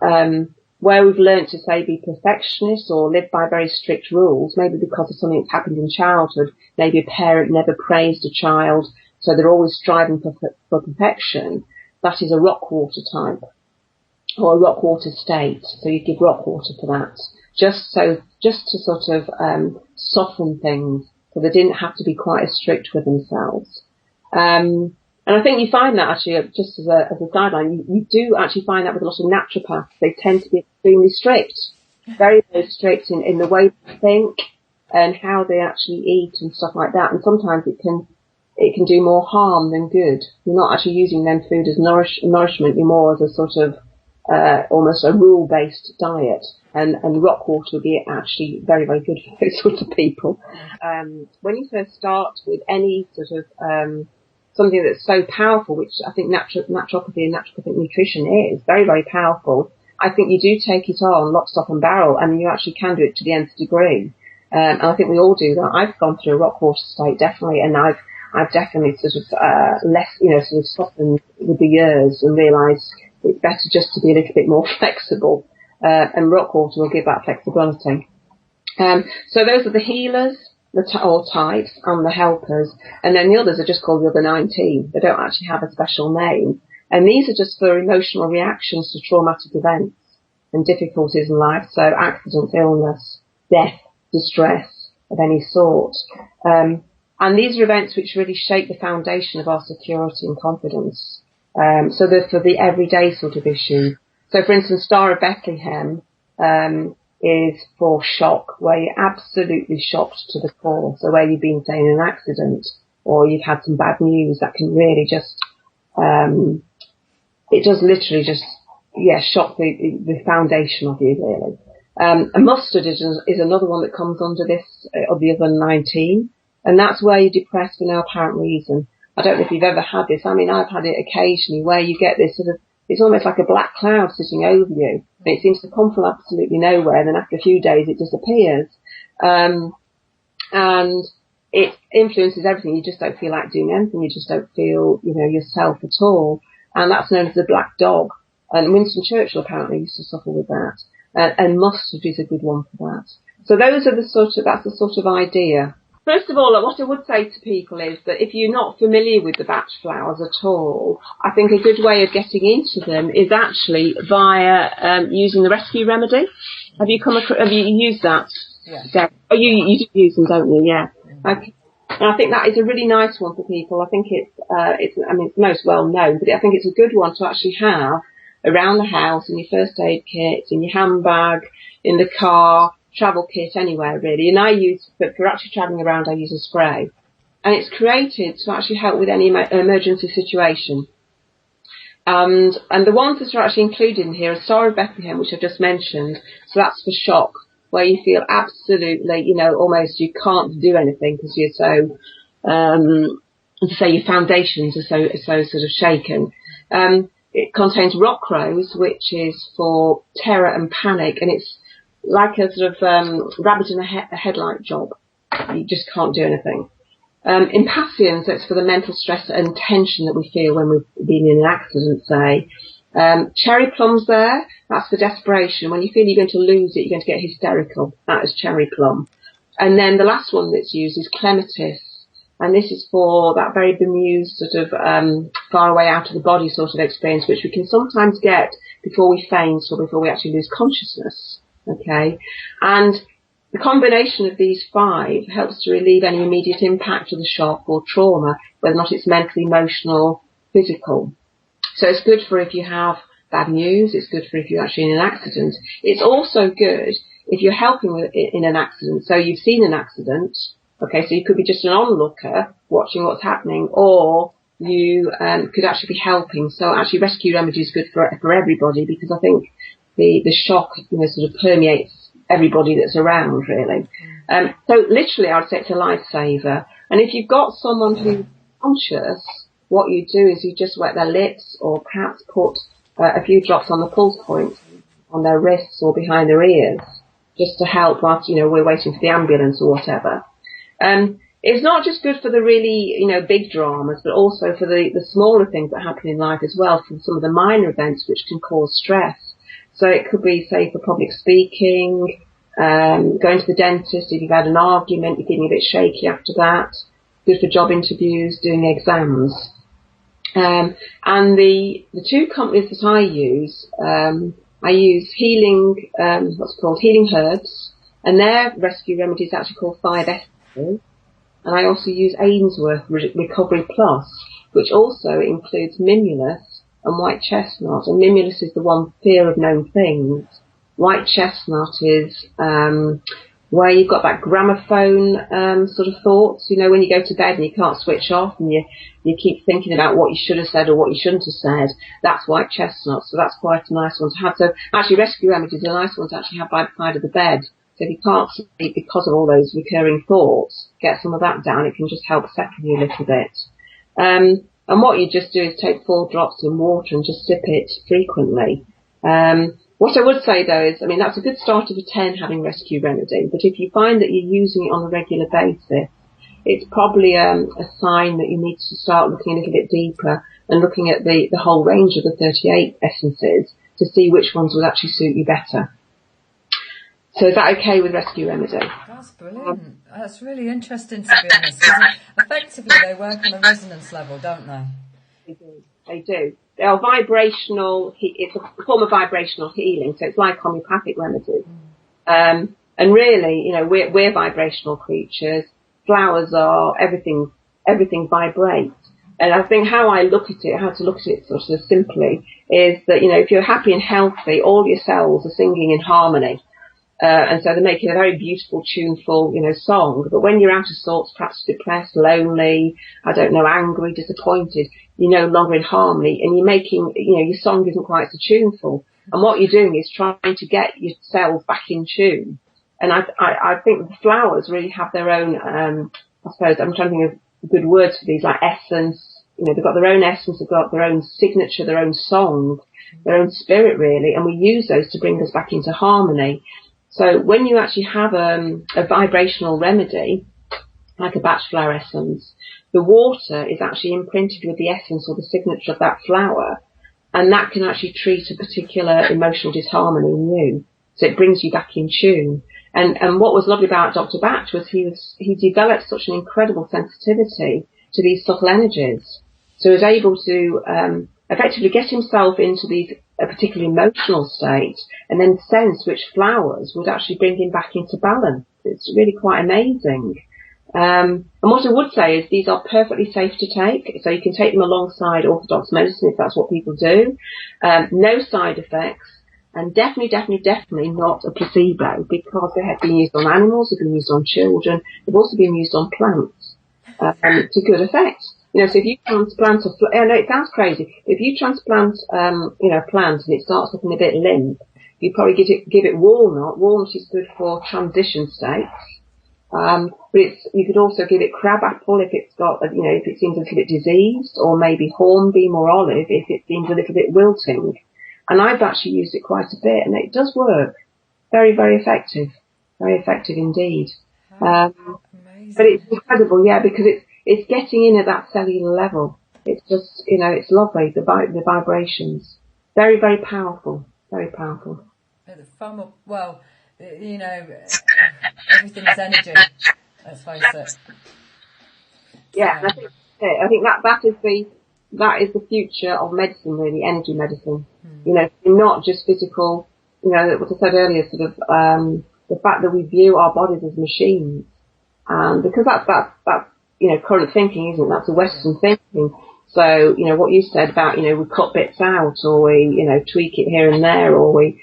S2: where we've learnt to, say, be perfectionists or live by very strict rules, maybe because of something that's happened in childhood, maybe a parent never praised a child, so they're always striving for perfection, that is a rock water type or a rock water state. So you give rock water for that. Just to sort of soften things so they didn't have to be quite as strict with themselves. And I think you find that actually, just as a sideline, you do actually find that with a lot of naturopaths. They tend to be extremely strict, very, very strict in the way they think and how they actually eat and stuff like that. And sometimes it can do more harm than good. You're not actually using then food as nourishment. You're more as a sort of almost a rule-based diet. And rock water would be actually very, very good for those sorts of people. When you first start with any sort of something that's so powerful, which I think naturopathy and naturopathic nutrition is very, very powerful, I think you do take it on lock, stock and barrel, and you actually can do it to the nth degree. And I think we all do that. I've gone through a rock water state, definitely, and I've definitely sort of sort of softened with the years and realised it's better just to be a little bit more flexible. And rock water will give that flexibility. So those are the healers, or types, and the helpers. And then the others are just called the other 19. They don't actually have a special name. And these are just for emotional reactions to traumatic events and difficulties in life. So accident, illness, death, distress of any sort. And these are events which really shape the foundation of our security and confidence. So they're for the everyday sort of issue. So, for instance, Star of Bethlehem is for shock, where you're absolutely shocked to the core. So where you've been, say, in an accident or you've had some bad news, that can really just, it does literally just, shock the foundation of you, really. And mustard is another one that comes under this, of the other 19. And that's where you're depressed for no apparent reason. I don't know if you've ever had this. I mean, I've had it occasionally where you get this sort of, it's almost like a black cloud sitting over you. And it seems to come from absolutely nowhere. And then after a few days, it disappears. And it influences everything. You just don't feel like doing anything. You just don't feel, yourself at all. And that's known as the black dog. And Winston Churchill apparently used to suffer with that. And mustard is a good one for that. So those are that's the sort of idea. First of all, what I would say to people is that if you're not familiar with the Bach flowers at all, I think a good way of getting into them is actually via using the rescue remedy. Have you used that?
S1: Yeah.
S2: Oh, you do use them, don't you? Yeah. Okay. And I think that is a really nice one for people. I think it's most well known, but I think it's a good one to actually have around the house, in your first aid kit, in your handbag, in the car, travel kit, anywhere really. And but for actually travelling around, I use a spray. And it's created to actually help with any emergency situation. And the ones that are actually included in here are Star of Bethlehem, which I've just mentioned. So that's for shock, where you feel absolutely, almost you can't do anything because you're so, to say your foundations are so sort of shaken. It contains rock rose, which is for terror and panic, and it's like a sort of rabbit in a headlight job. You just can't do anything. Impatience, that's for the mental stress and tension that we feel when we've been in an accident, say. Cherry plums there, that's for desperation. When you feel you're going to lose it, you're going to get hysterical. That is cherry plum. And then the last one that's used is clematis. And this is for that very bemused sort of far away out of the body sort of experience, which we can sometimes get before we faint or before we actually lose consciousness. Okay, and the combination of these 5 helps to relieve any immediate impact of the shock or trauma, whether or not it's mental, emotional, physical. So it's good for if you have bad news. It's good for if you're actually in an accident. It's also good if you're helping in an accident. So you've seen an accident. Okay, so you could be just an onlooker watching what's happening, or you could actually be helping. So actually rescue remedy is good for everybody, because I think the shock, sort of permeates everybody that's around, really. So literally, I would say it's a lifesaver. And if you've got someone who's conscious, what you do is you just wet their lips, or perhaps put a few drops on the pulse points on their wrists or behind their ears, just to help whilst, we're waiting for the ambulance or whatever. It's not just good for the really, big dramas, but also for the smaller things that happen in life as well, for some of the minor events which can cause stress. So it could be, say, for public speaking, going to the dentist if you've had an argument, you're feeling a bit shaky after that. Good for job interviews, doing exams. And the 2 companies that I use Healing Herbs, And their rescue remedy is actually called 5 Essences. And I also use Ainsworth Recovery Plus, which also includes mimulus and white chestnut. And mimulus is the one, fear of known things. White chestnut is where you've got that gramophone sort of thoughts, you know, when you go to bed and you can't switch off and you keep thinking about what you should have said or what you shouldn't have said. That's white chestnut, so that's quite a nice one to have. So actually rescue remedies are a nice one to actually have by the side of the bed. So if you can't sleep because of all those recurring thoughts, get some of that down. It can just help settle you a little bit. And what you just do is take 4 drops in water and just sip it frequently. What I would say though is, I mean, that's a good start of a 10 having rescue remedy, but if you find that you're using it on a regular basis, it's probably a sign that you need to start looking a little bit deeper and looking at the whole range of the 38 essences to see which ones would actually suit you better. So is that okay with rescue remedy?
S1: That's brilliant. That's really interesting, to be honest. Effectively, they work on a resonance level, don't they?
S2: They do. They do. They are vibrational. It's a form of vibrational healing, so it's like homeopathic remedies. And really, you know, we're vibrational creatures. Flowers are everything. Everything vibrates. And I think how to look at it sort of simply is that, you know, if you're happy and healthy, all your cells are singing in harmony. And so they're making a very beautiful, tuneful, you know, song. But when you're out of sorts, perhaps depressed, lonely, angry, disappointed, you're no longer in harmony and you're making, you know, your song isn't quite so tuneful. And what you're doing is trying to get your cells back in tune. And I think the flowers really have their own, I suppose, I'm trying to think of good words for these, like essence. You know, they've got their own essence, they've got their own signature, their own song, their own spirit really. And we use those to bring us back into harmony. So when you actually have a vibrational remedy, like a batch flower essence, the water is actually imprinted with the essence or the signature of that flower, and that can actually treat a particular emotional disharmony in you. So it brings you back in tune. And what was lovely about Dr. Batch was he developed such an incredible sensitivity to these subtle energies. So he was able to effectively get himself into a particular emotional state and then sense which flowers would actually bring him back into balance. It's really quite amazing. And what I would say is these are perfectly safe to take. So you can take them alongside orthodox medicine if that's what people do. No side effects. And definitely not a placebo, because they have been used on animals, they've been used on children, they've also been used on plants to good effect. You know, so if you transplant I know it sounds crazy, but if you transplant, you know, a plant and it starts looking a bit limp, you probably give it walnut. Walnut is good for transition states. But you could also give it crabapple if it's got, you know, if it seems a little bit diseased, or maybe hornbeam or olive if it seems a little bit wilting. And I've actually used it quite a bit, and it does work. Very, very effective. Very effective indeed. But it's incredible, yeah, because it's getting in at that cellular level. It's just, you know, it's lovely, the vibrations. Very, very powerful. Very powerful.
S1: Well, you know, everything is energy. Let's face it.
S2: Yeah, and I think that is the future of medicine, really, energy medicine. You know, not just physical, you know, what I said earlier, sort of, the fact that we view our bodies as machines. Because that's, you know, current thinking, isn't it? That's a Western thinking. So, you know, what you said about, you know, we cut bits out, or we, you know, tweak it here and there, or we,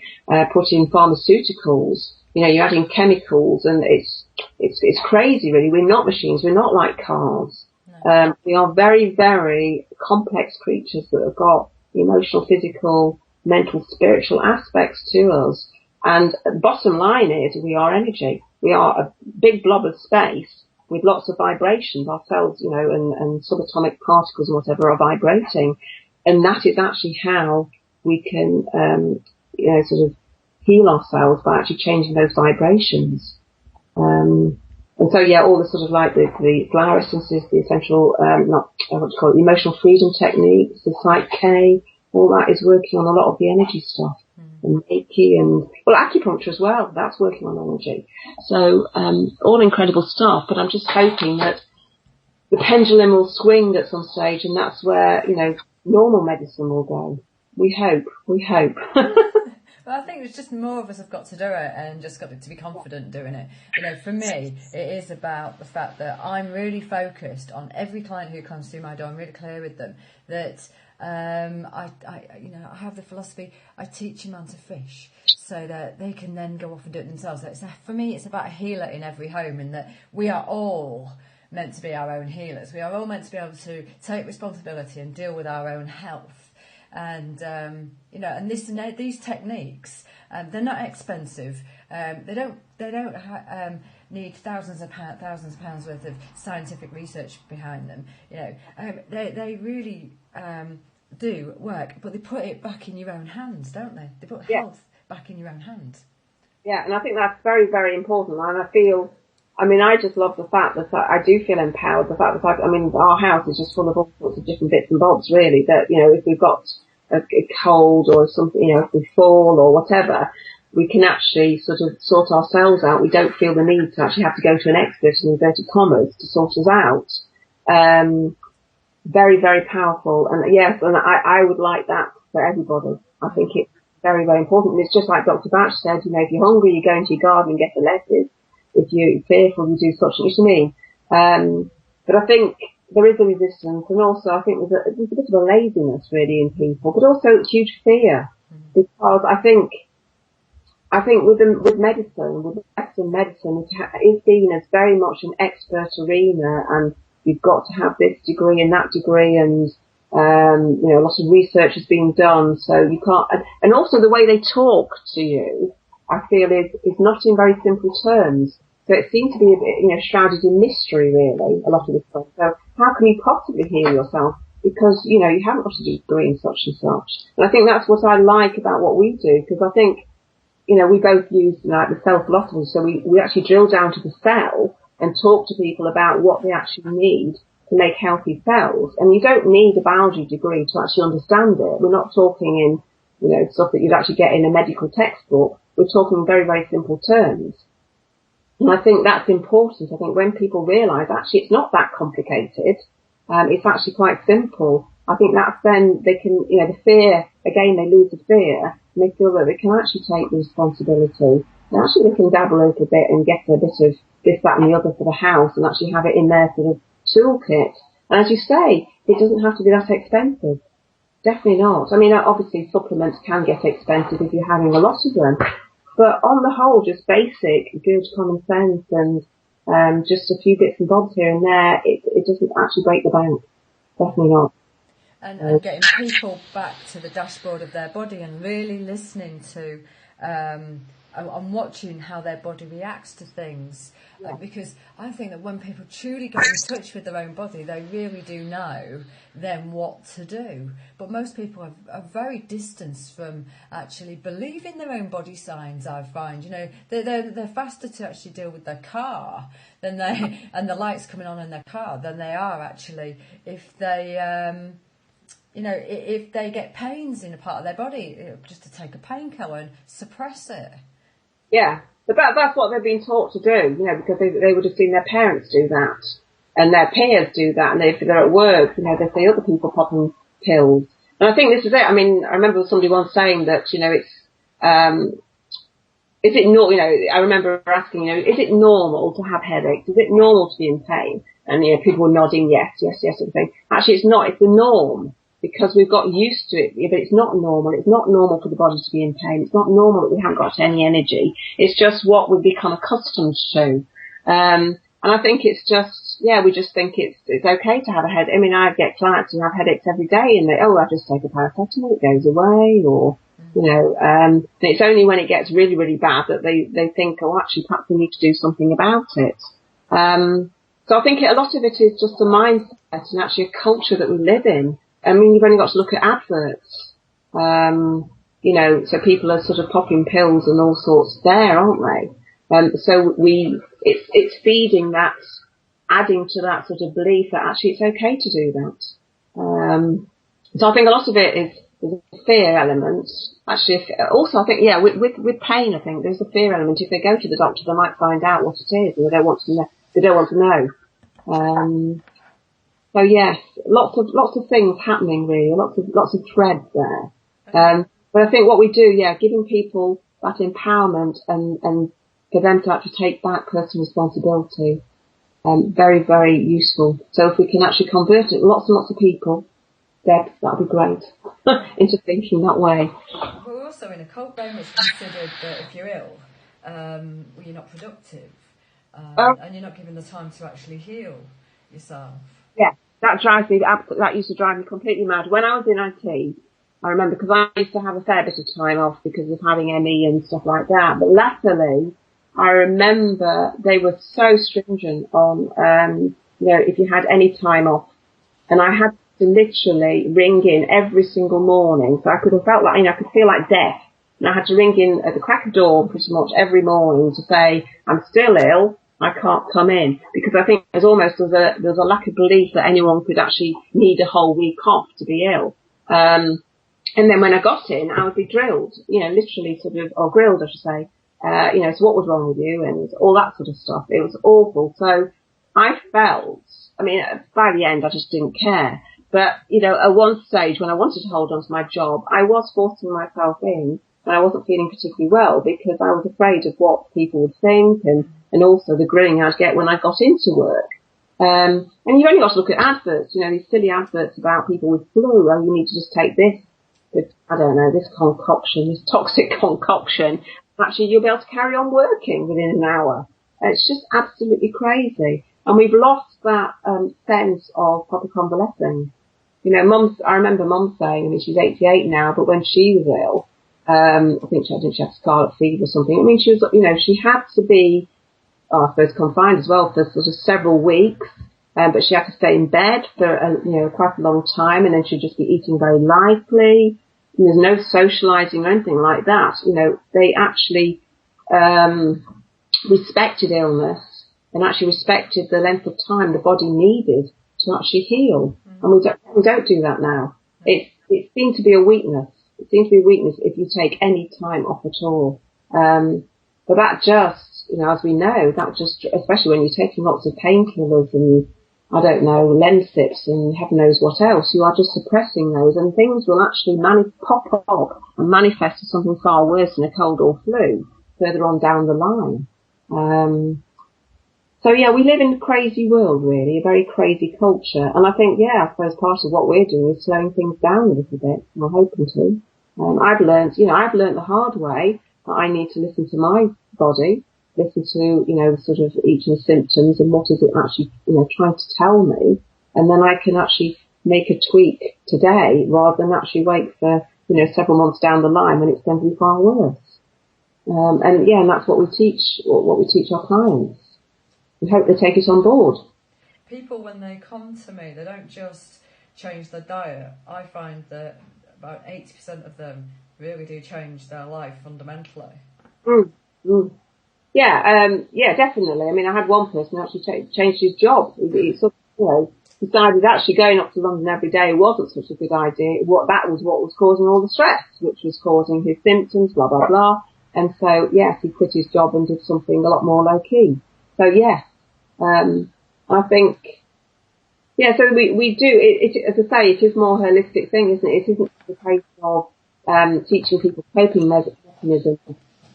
S2: put in pharmaceuticals, you know, you're adding chemicals, and it's crazy, really. We're not machines. We're not like cars. No. We are very, very complex creatures that have got emotional, physical, mental, spiritual aspects to us. And the bottom line is we are energy. We are a big blob of space with lots of vibrations. Our cells, you know, and subatomic particles and whatever are vibrating. And that is actually how we can, you know, sort of heal ourselves by actually changing those vibrations. And so, yeah, all the sort of like the flower essences, the essential, the emotional freedom techniques, the Psych K, all that is working on a lot of the energy stuff. And Reiki and, well, acupuncture as well, that's working on energy. So, all incredible stuff, but I'm just hoping that the pendulum will swing at some stage, and that's where, you know, normal medicine will go. We hope.
S1: Well, I think it's just more of us have got to do it and just got to be confident doing it. You know, for me, it is about the fact that I'm really focused on every client who comes through my door. I'm really clear with them that I have the philosophy, I teach them how to fish so that they can then go off and do it themselves. So for me, it's about a healer in every home, in that we are all meant to be our own healers. We are all meant to be able to take responsibility and deal with our own health. And these techniques, they're not expensive. They don't need thousands of pounds worth of scientific research behind them. You know, they really do work, but they put it back in your own hands, don't they? They put health back in your own hands.
S2: Yeah, and I think that's very, very important. And I just love the fact that I do feel empowered. The fact that our house is just full of all sorts of different bits and bobs, really, that, you know, if we've got a cold or something, you know, if we fall or whatever, we can actually sort of sort ourselves out. We don't feel the need to actually have to go to an expert, in inverted commas, to sort us out. Very, very powerful. And yes, and I would like that for everybody. I think it's very, very important. And it's just like Dr. Batch said, you know, if you're hungry, you go into your garden and get the lettuce. If you're fearful, you do such, you know what I mean? But I think there is a resistance, and also I think there's a bit of a laziness really in people, but also huge fear, because I think with medicine, with Western medicine, it is seen as very much an expert arena, and you've got to have this degree and that degree, and you know, lots of research is being done, so you can't. And also the way they talk to you, I feel is not in very simple terms. So it seems to be a bit, you know, shrouded in mystery, really, a lot of the time. So how can you possibly heal yourself? Because, you know, you haven't got a degree in such and such. And I think that's what I like about what we do, because I think, you know, we both use, like, the cell philosophy, so we actually drill down to the cell and talk to people about what they actually need to make healthy cells. And you don't need a biology degree to actually understand it. We're not talking in, you know, stuff that you'd actually get in a medical textbook. We're talking in very, very simple terms. And I think that's important. I think when people realise, actually, it's not that complicated, it's actually quite simple. I think that's then they can, you know, the fear, again, they lose the fear, and they feel that they can actually take the responsibility. And actually they can dabble a little bit and get a bit of this, that and the other for the house, and actually have it in their sort of toolkit. And as you say, it doesn't have to be that expensive. Definitely not. I mean, obviously supplements can get expensive if you're having a lot of them. But on the whole, just basic, good common sense and just a few bits and bobs here and there, it doesn't actually break the bank. Definitely not.
S1: And getting people back to the dashboard of their body and really listening to and watching how their body reacts to things. Because I think that when people truly get in touch with their own body, they really do know then what to do. But most people are very distanced from actually believing their own body signs, I find. You know, they're faster to actually deal with their car than and the lights coming on in their car than they are actually if they if they get pains in a part of their body, just to take a painkiller and suppress it.
S2: Yeah, but that's what they've been taught to do, you know, because they would have seen their parents do that, and their peers do that, and if they're at work, you know, they see other people popping pills. And I think this is it. I mean, I remember somebody once saying that, you know, it's, is it normal, you know, I remember asking, you know, is it normal to have headaches? Is it normal to be in pain? And, you know, people were nodding, yes, everything. Actually, it's not. It's the norm. Because we've got used to it, but it's not normal. It's not normal for the body to be in pain. It's not normal that we haven't got any energy. It's just what we've become accustomed to. And I think it's just, yeah, we just think it's okay to have a headache. I mean, I get clients who have headaches every day and they, I just take a paracetamol, it goes away, or, you know, and it's only when it gets really, really bad that they think, actually, perhaps we need to do something about it. So I think a lot of it is just a mindset and actually a culture that we live in. I mean, you've only got to look at adverts, you know, so people are sort of popping pills and all sorts there, aren't they? So it's feeding that, adding to that sort of belief that actually it's okay to do that. So I think a lot of it is a fear element. Actually, also I think, yeah, with pain, I think there's a fear element. If they go to the doctor, they might find out what it is, and they don't want to know. So yes, lots of things happening really, lots of threads there. But I think what we do, giving people that empowerment and for them to actually take back personal responsibility, very, very useful. So if we can actually convert it, lots and lots of people, Deb, that'd be great, into thinking that way.
S1: We're also in a cult very much considered that if you're ill, you're not productive, and you're not given the time to actually heal yourself.
S2: Yeah, that used to drive me completely mad. When I was in IT, I remember, because I used to have a fair bit of time off because of having ME and stuff like that, but latterly, I remember they were so stringent on, if you had any time off, and I had to literally ring in every single morning, so I could have felt like, I could feel like death, and I had to ring in at the crack of dawn pretty much every morning to say, I'm still ill, I can't come in, because I think there's a lack of belief that anyone could actually need a whole week off to be ill. And then when I got in, I would be drilled, literally or grilled, I should say, so what was wrong with you and all that sort of stuff. It was awful. So I felt, by the end, I just didn't care. But, at one stage when I wanted to hold on to my job, I was forcing myself in, and I wasn't feeling particularly well because I was afraid of what people would think and also the grilling I'd get when I got into work. And you've only got to look at adverts, these silly adverts about people with flu. Oh, you need to just take this concoction, this toxic concoction. Actually, you'll be able to carry on working within an hour. It's just absolutely crazy. And we've lost that sense of proper convalescing. I remember Mum saying, she's 88 now, but when she was ill, I think she had scarlet fever or something. She was, she had to be, I suppose, confined as well for sort of several weeks. But she had to stay in bed for, quite a long time, and then she'd just be eating very lightly. And there's no socialising or anything like that. They actually respected illness and actually respected the length of time the body needed to actually heal. And we don't do that now. It seems to be a weakness. It seems to be a weakness if you take any time off at all. But that just, as we know, that just, especially when you're taking lots of painkillers and Lemsips and heaven knows what else, you are just suppressing those, and things will actually pop up and manifest as something far worse than a cold or flu further on down the line. We live in a crazy world, really, a very crazy culture, and I think, I suppose part of what we're doing is slowing things down a little bit, and I'm hoping to. I've learned the hard way that I need to listen to my body, listen to, sort of each of the symptoms and what is it actually, trying to tell me. And then I can actually make a tweak today rather than actually wait for, several months down the line when it's going to be far worse. And that's what we teach our clients. We hope they take it on board.
S1: People, when they come to me, they don't just change their diet. I find that about 80% of them really do change their life fundamentally. Yeah, definitely. I had one person actually changed his job. He sort of, decided actually going up to London every day wasn't such a good idea. What was causing all the stress, which was causing his symptoms, blah, blah, blah. And so, yes, he quit his job and did something a lot more low key. So, yes, I think, so we do, as I say, it is more a holistic thing, isn't it? It isn't the case of, teaching people coping mechanisms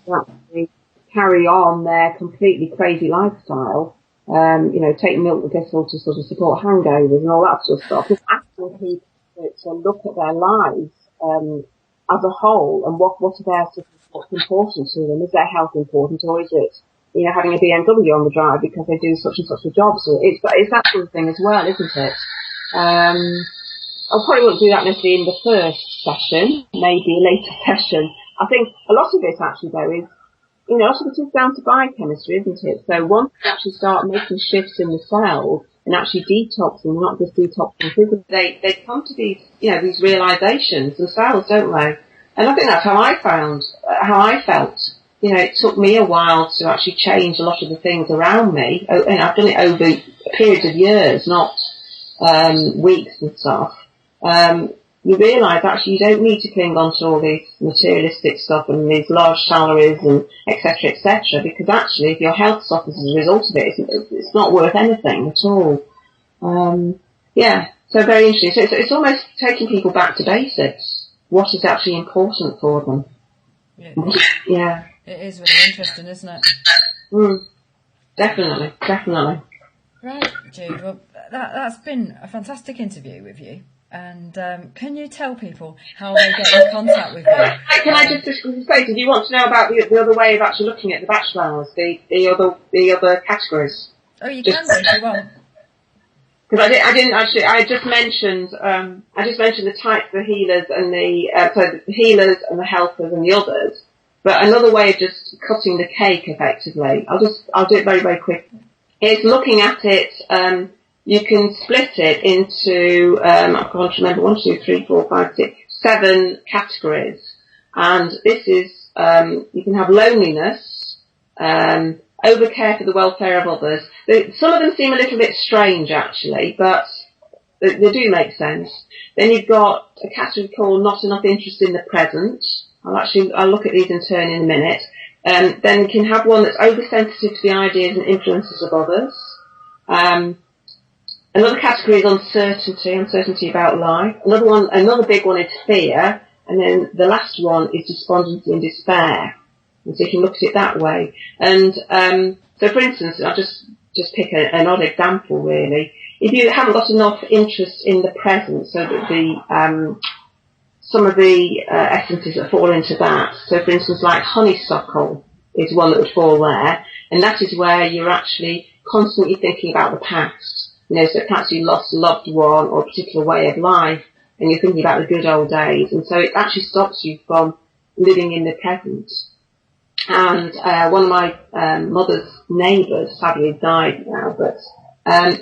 S1: to actually carry on their completely crazy lifestyle, take milk thistle to sort of support hangovers and all that sort of stuff. Just asking people to look at their lives as a whole and what's important to them. Is their health important, or is it having a BMW on the drive because they do such and such a job? So it's that sort of thing as well, isn't it? I probably won't do that necessarily in the first session, maybe a later session. I think a lot of it actually though is, a lot of it is down to biochemistry, isn't it? So once you actually start making shifts in the cells and actually detoxing, not just detoxing physically, they come to these, these realizations themselves, don't they? And I think that's how I felt. It took me a while to actually change a lot of the things around me. And I've done it over periods of years, not weeks and stuff. You realise actually you don't need to cling on to all these materialistic stuff and these large salaries and etc., because actually if your health suffers as a result of it, it's not worth anything at all. So very interesting. So it's almost taking people back to basics.
S2: what is actually important for them. Yeah.
S1: It is really interesting, isn't it?
S2: Definitely.
S1: Right, Jude. Well, that's been a fantastic interview with you. And can you tell people how they get in contact with you?
S2: Can I just say, did you want to know about the other way of actually looking at the batch flowers, the other categories?
S1: Oh, you can do if you want.
S2: Because I didn't actually. I just mentioned the types of healers and the healers and the helpers and the others. But another way of just cutting the cake effectively, I'll do it very, very quick, is looking at it. You can split it into, I can't remember, 1, 2, 3, 4, 5, 6, 7 categories. And this is, you can have loneliness, overcare for the welfare of others. Some of them seem a little bit strange actually, but they do make sense. Then you've got a category called not enough interest in the present. I'll look at these in turn in a minute. Then you can have one that's oversensitive to the ideas and influences of others. Another category is uncertainty about life. Another big one is fear. And then the last one is despondency and despair. And so you can look at it that way. And so for instance, I'll just pick an odd example really. If you haven't got enough interest in the present, so that some of the essences that fall into that. So for instance, like honeysuckle is one that would fall there. And that is where you're actually constantly thinking about the past. So perhaps you lost a loved one or a particular way of life and you're thinking about the good old days. And so it actually stops you from living in the present. And one of my mother's neighbours, sadly died now, but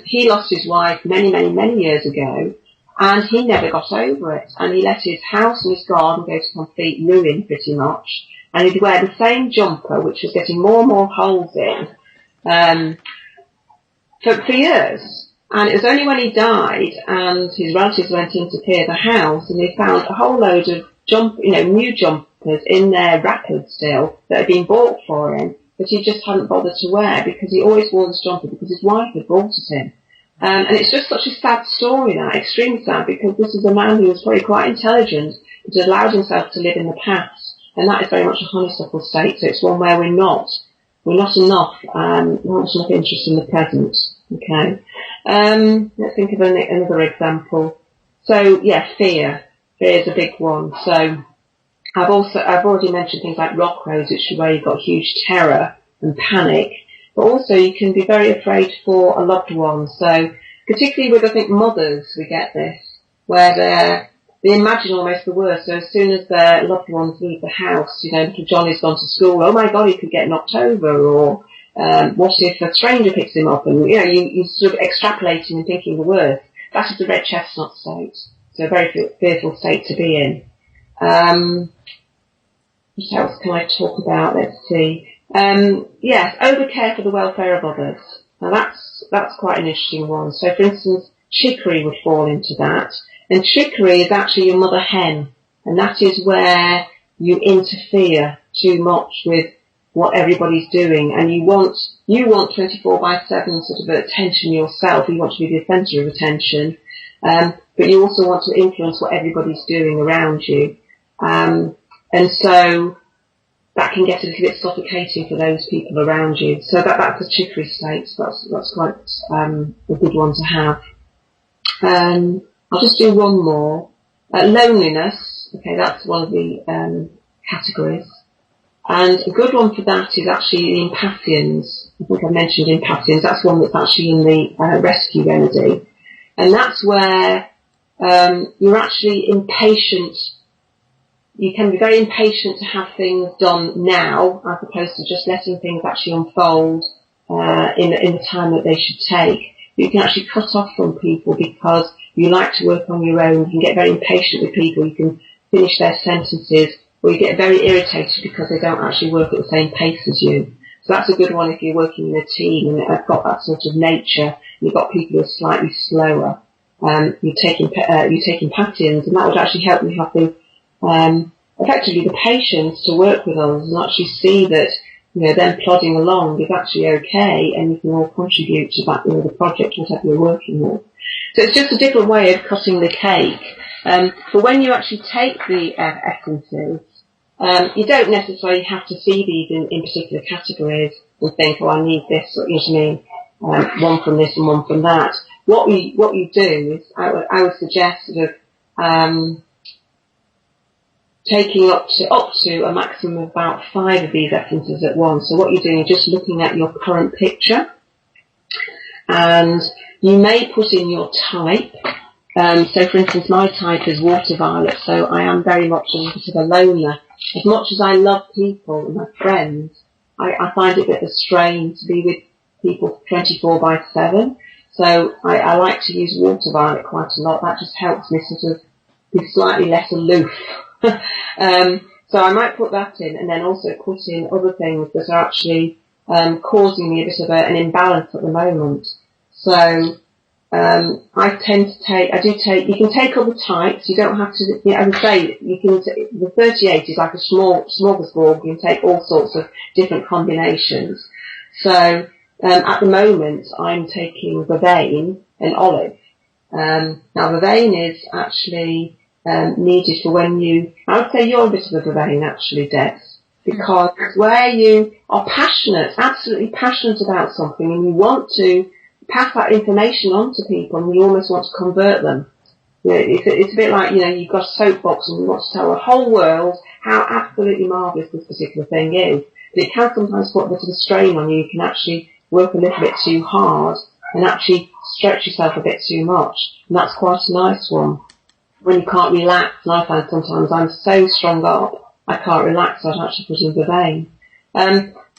S2: he lost his wife many, many, many years ago. And he never got over it. And he let his house and his garden go to complete ruin pretty much. And he'd wear the same jumper, which was getting more and more holes in, for years. And it was only when he died and his relatives went in to clear the house and they found a whole load of new jumpers in their wrappers still that had been bought for him, but he just hadn't bothered to wear because he always wore this jumper because his wife had bought it him. And it's just such a sad story now, extremely sad, because this is a man who was probably quite intelligent, but had allowed himself to live in the past, and that is very much a honeysuckle state. So it's one where we're not enough interest in the present. Okay. Let's think of another example. So yeah, fear. Fear is a big one. So I've already mentioned things like rock rose, which is where you've got huge terror and panic. But also you can be very afraid for a loved one. So particularly with, I think, mothers, we get this, where they imagine almost the worst. So as soon as their loved ones leave the house, little Johnny's gone to school, oh my God, he could get knocked over, or what if a stranger picks him up? And, you sort of extrapolating and thinking the worst. That is the red chestnut state. So a very fearful state to be in. What else can I talk about? Let's see. Yes, overcare for the welfare of others. Now that's quite an interesting one. So for instance, chicory would fall into that. And chicory is actually your mother hen. And that is where you interfere too much with what everybody's doing. And you want 24/7 sort of attention yourself. You want to be the centre of attention. But you also want to influence what everybody's doing around you. And so that can get a little bit suffocating for those people around you. So that's a chicory state. So that's quite a good one to have. I'll just do one more. Loneliness. Okay, that's one of the categories. And a good one for that is actually the impatiens. I think I mentioned impatiens. That's one that's actually in the rescue remedy. And that's where you're actually impatient. You can be very impatient to have things done now, as opposed to just letting things actually unfold in the time that they should take. You can actually cut off from people because you like to work on your own. You can get very impatient with people. You can finish their sentences, or you get very irritated because they don't actually work at the same pace as you. So that's a good one if you're working in a team and have got that sort of nature. You've got people who are slightly slower. You're taking patients, and that would actually help you have the effectively the patience to work with others and actually see that them plodding along is actually okay, and you can all contribute to that, the project, whatever you're working with. So it's just a different way of cutting the cake. But when you actually take the essences, you don't necessarily have to see these in particular categories and think, oh, I need this, or, you know what I mean, one from this and one from that. What you do is, I would suggest sort of, taking up to a maximum of about 5 of these essences at once. So what you're doing is just looking at your current picture, and you may put in your type. So for instance, my type is water violet, so I am very much a bit of a loner. As much as I love people and my friends, I find it a bit of a strain to be with people 24/7. So I like to use water violet quite a lot. That just helps me sort of be slightly less aloof. So I might put that in, and then also put in other things that are actually causing me a bit of an imbalance at the moment. So I tend to take, you can take other types, you don't have to, you know, as I say, the 38 is like a smorgasbord, you can take all sorts of different combinations. So at the moment I'm taking vervain and olive. Now vervain is actually needed for when I would say you're a bit of a vervain actually, Debs, because where you are passionate, absolutely passionate about something, and you want to pass that information on to people, and you almost want to convert them. You know, it's a bit like, you know, you've got a soapbox and you want to tell the whole world how absolutely marvellous this particular thing is. But it can sometimes put a bit of a strain on you. You can actually work a little bit too hard and actually stretch yourself a bit too much. And that's quite a nice one. When you can't relax, and I find sometimes I'm so strung up, I can't relax, so I'd actually put in vervain.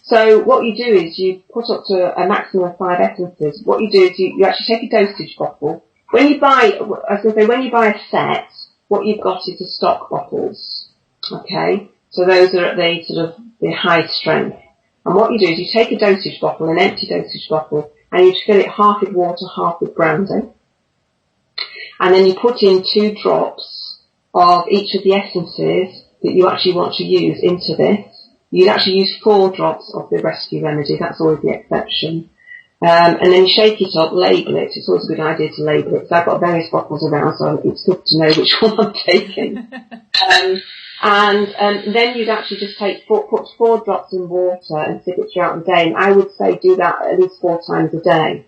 S2: So what you do is you put up to a maximum of 5 essences. What you do is you actually take a dosage bottle. When you buy a set, what you've got is the stock bottles. Okay? So those are at the sort of the high strength. And what you do is you take a dosage bottle, an empty dosage bottle, and you fill it half with water, half with brandy. And then you put in 2 drops of each of the essences that you actually want to use into this. You'd actually use 4 drops of the rescue remedy. That's always the exception. And then you shake it up, label it. It's always a good idea to label it, because I've got various bottles around, so it's good to know which one I'm taking. And then you'd actually just put 4 drops in water and sip it throughout the day. And I would say do that at least 4 times a day.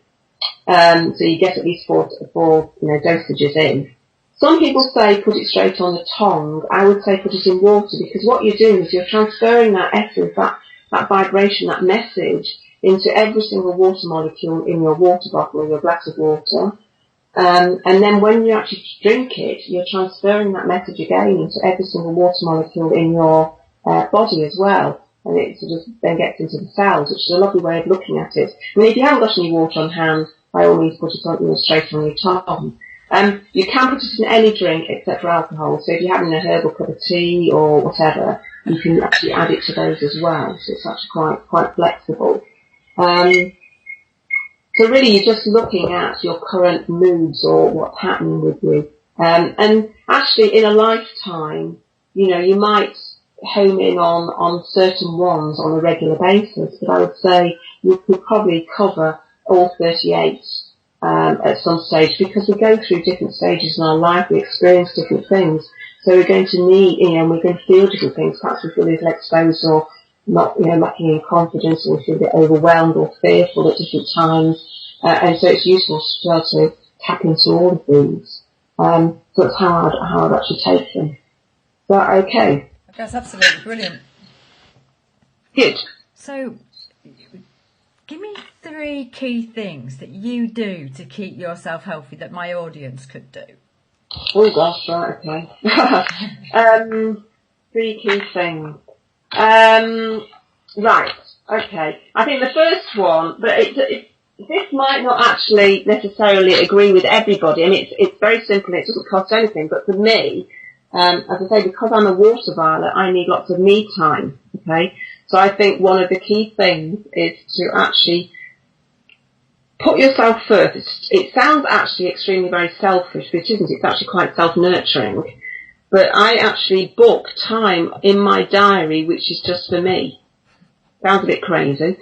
S2: So you get at least 4 dosages in. Some people say put it straight on the tongue. I would say put it in water, because what you're doing is you're transferring that essence, that vibration, that message into every single water molecule in your water bottle or your glass of water. And then when you actually drink it, you're transferring that message again into every single water molecule in your body as well. And it sort of then gets into the cells, which is a lovely way of looking at it. I mean, if you haven't got any water on hand, by all means put it on, straight on your tongue. You can put it in any drink except for alcohol. So if you're having a herbal cup of tea or whatever, you can actually add it to those as well. So it's actually quite flexible. So really you're just looking at your current moods or what's happening with you. And actually in a lifetime, you know, you might home in on certain ones on a regular basis, but I would say you could probably cover all 38 at some stage, because we go through different stages in our life, we experience different things, so we're going to need, you know, and we're going to feel different things. Perhaps we feel a little exposed or not, you know, lacking in confidence, or we feel a bit overwhelmed or fearful at different times, and so it's useful to tap into all of these. So that's how I'd actually take them. Is that okay?
S1: That's absolutely brilliant.
S2: Good.
S1: So, give me 3 key things that you do to keep yourself healthy that my audience could do.
S2: Oh gosh, right, okay. 3 key things. Right, okay. I think the first one, but this might not actually necessarily agree with everybody. I mean, it's very simple. It doesn't cost anything, but for me, as I say, because I'm a water violet, I need lots of me time. Okay, so I think one of the key things is to actually put yourself first. It sounds actually extremely very selfish, which isn't. It's actually quite self-nurturing. But I actually book time in my diary, which is just for me. Sounds a bit crazy.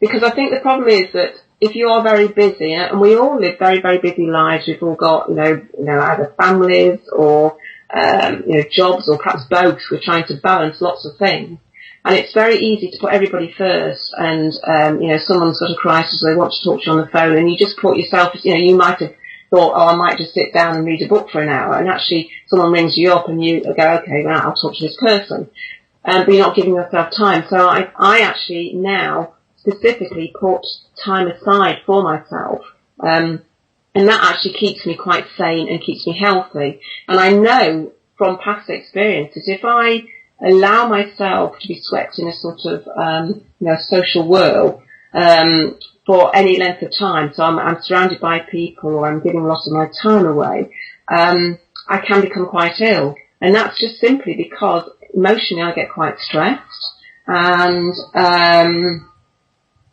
S2: Because I think the problem is that if you are very busy, and we all live very, very busy lives, we've all got, either families or, jobs, or perhaps both. We're trying to balance lots of things. And it's very easy to put everybody first, and, someone's got a crisis, or they want to talk to you on the phone, and you just put yourself, you might have thought, I might just sit down and read a book for an hour, and actually someone rings you up and you go, okay, well, I'll talk to this person. But you're not giving yourself time. So I actually now specifically put time aside for myself, and that actually keeps me quite sane and keeps me healthy. And I know from past experiences, if I allow myself to be swept in a sort of, social whirl, for any length of time, so I'm surrounded by people, or I'm giving a lot of my time away, I can become quite ill. And that's just simply because emotionally I get quite stressed, and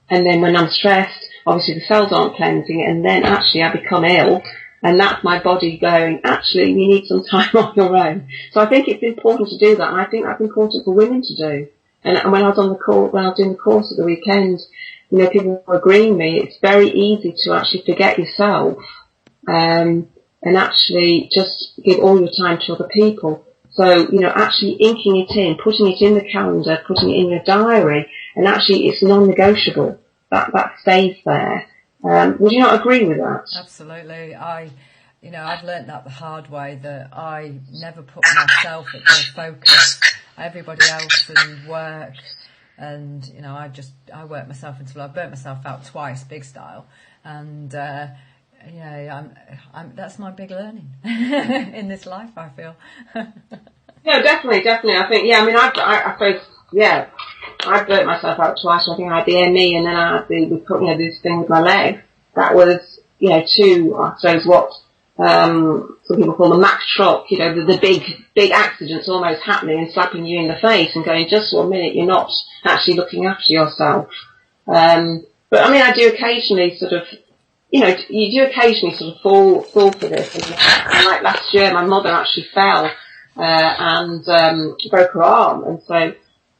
S2: then when I'm stressed, obviously the cells aren't cleansing, and then actually I become ill, and that's my body going, actually, you need some time on your own. So I think it's important to do that, and I think that's important for women to do. And when I was on the call, when I was doing the course at the weekend, people were agreeing with me, it's very easy to actually forget yourself, and actually just give all your time to other people. So, actually inking it in, putting it in the calendar, putting it in your diary, and actually it's non-negotiable. That stays there. Would you not agree with that?
S1: Absolutely. I've learnt that the hard way, that I never put myself at the focus. Everybody else and work, and I work myself until I've burnt myself out twice, big style, and that's my big learning in this life, I feel.
S2: Yeah, definitely. I think, I suppose, I burnt myself out twice. I think I had the ME, and then I had this thing with my leg. That was, two, I suppose, what some people call the Mack truck, the big accidents almost happening and slapping you in the face and going, just 1 minute, you're not actually looking after yourself. But I do occasionally sort of, you do occasionally sort of fall for this. And like last year, my mother actually fell, and broke her arm. And so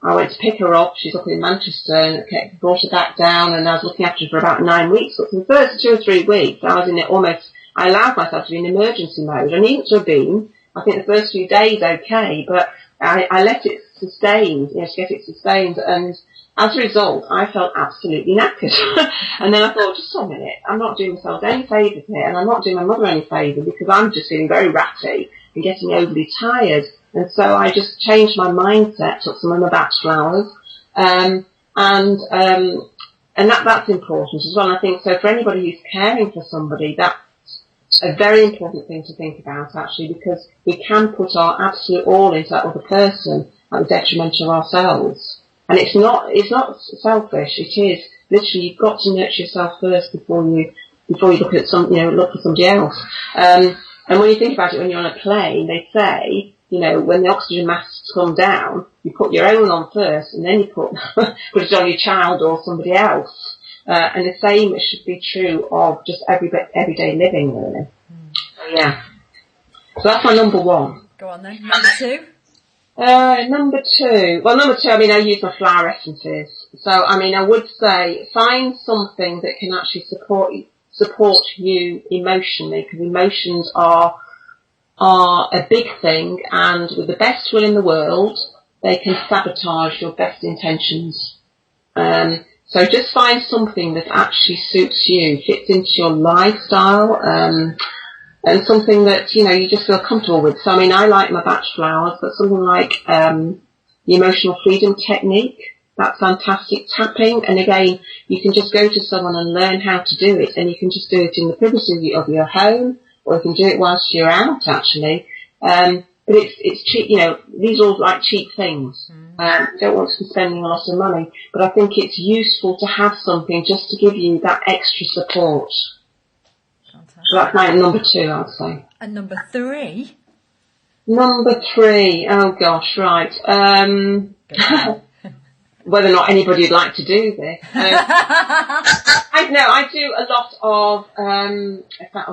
S2: I went to pick her up. She's up in Manchester, and brought her back down, and I was looking after her for about 9 weeks. But for the first 2 or 3 weeks, I was in it I allowed myself to be in emergency mode. I needed to have been, I think, the first few days okay, but I let it sustain, to get it sustained, and as a result, I felt absolutely knackered. And then I thought, just a minute, I'm not doing myself any favours here, and I'm not doing my mother any favour, because I'm just feeling very ratty and getting overly tired. And so I just changed my mindset, took some of my batch flowers, and that's important as well. And I think so for anybody who's caring for somebody, that's a very important thing to think about, actually, because we can put our absolute all into that other person at the detriment of ourselves. And it's not selfish. It is literally, you've got to nurture yourself first before you look at look for somebody else. And when you think about it, when you're on a plane, they say, when the oxygen masks come down, you put your own on first, and then you put it on your child or somebody else. And the same should be true of just everyday living, really. So, yeah. So that's my number one.
S1: Go on then. Number two?
S2: Number two, I use my flower essences. So, I would say find something that can actually support you emotionally, because emotions are a big thing, and with the best will in the world, they can sabotage your best intentions. So just find something that actually suits you, fits into your lifestyle, and something that, you just feel comfortable with. So, I like my batch flowers, but something like the emotional freedom technique, that's fantastic. Tapping, and again, you can just go to someone and learn how to do it, and you can just do it in the privacy of your home, or you can do it whilst you're out, actually. But it's cheap, these are all like cheap things. You don't want to be spending a lot of money, but I think it's useful to have something just to give you that extra support. Fantastic. So that's my number two, I'd say.
S1: And number three?
S2: Number three, oh gosh, right. Whether or not anybody would like to do this. I do a lot of,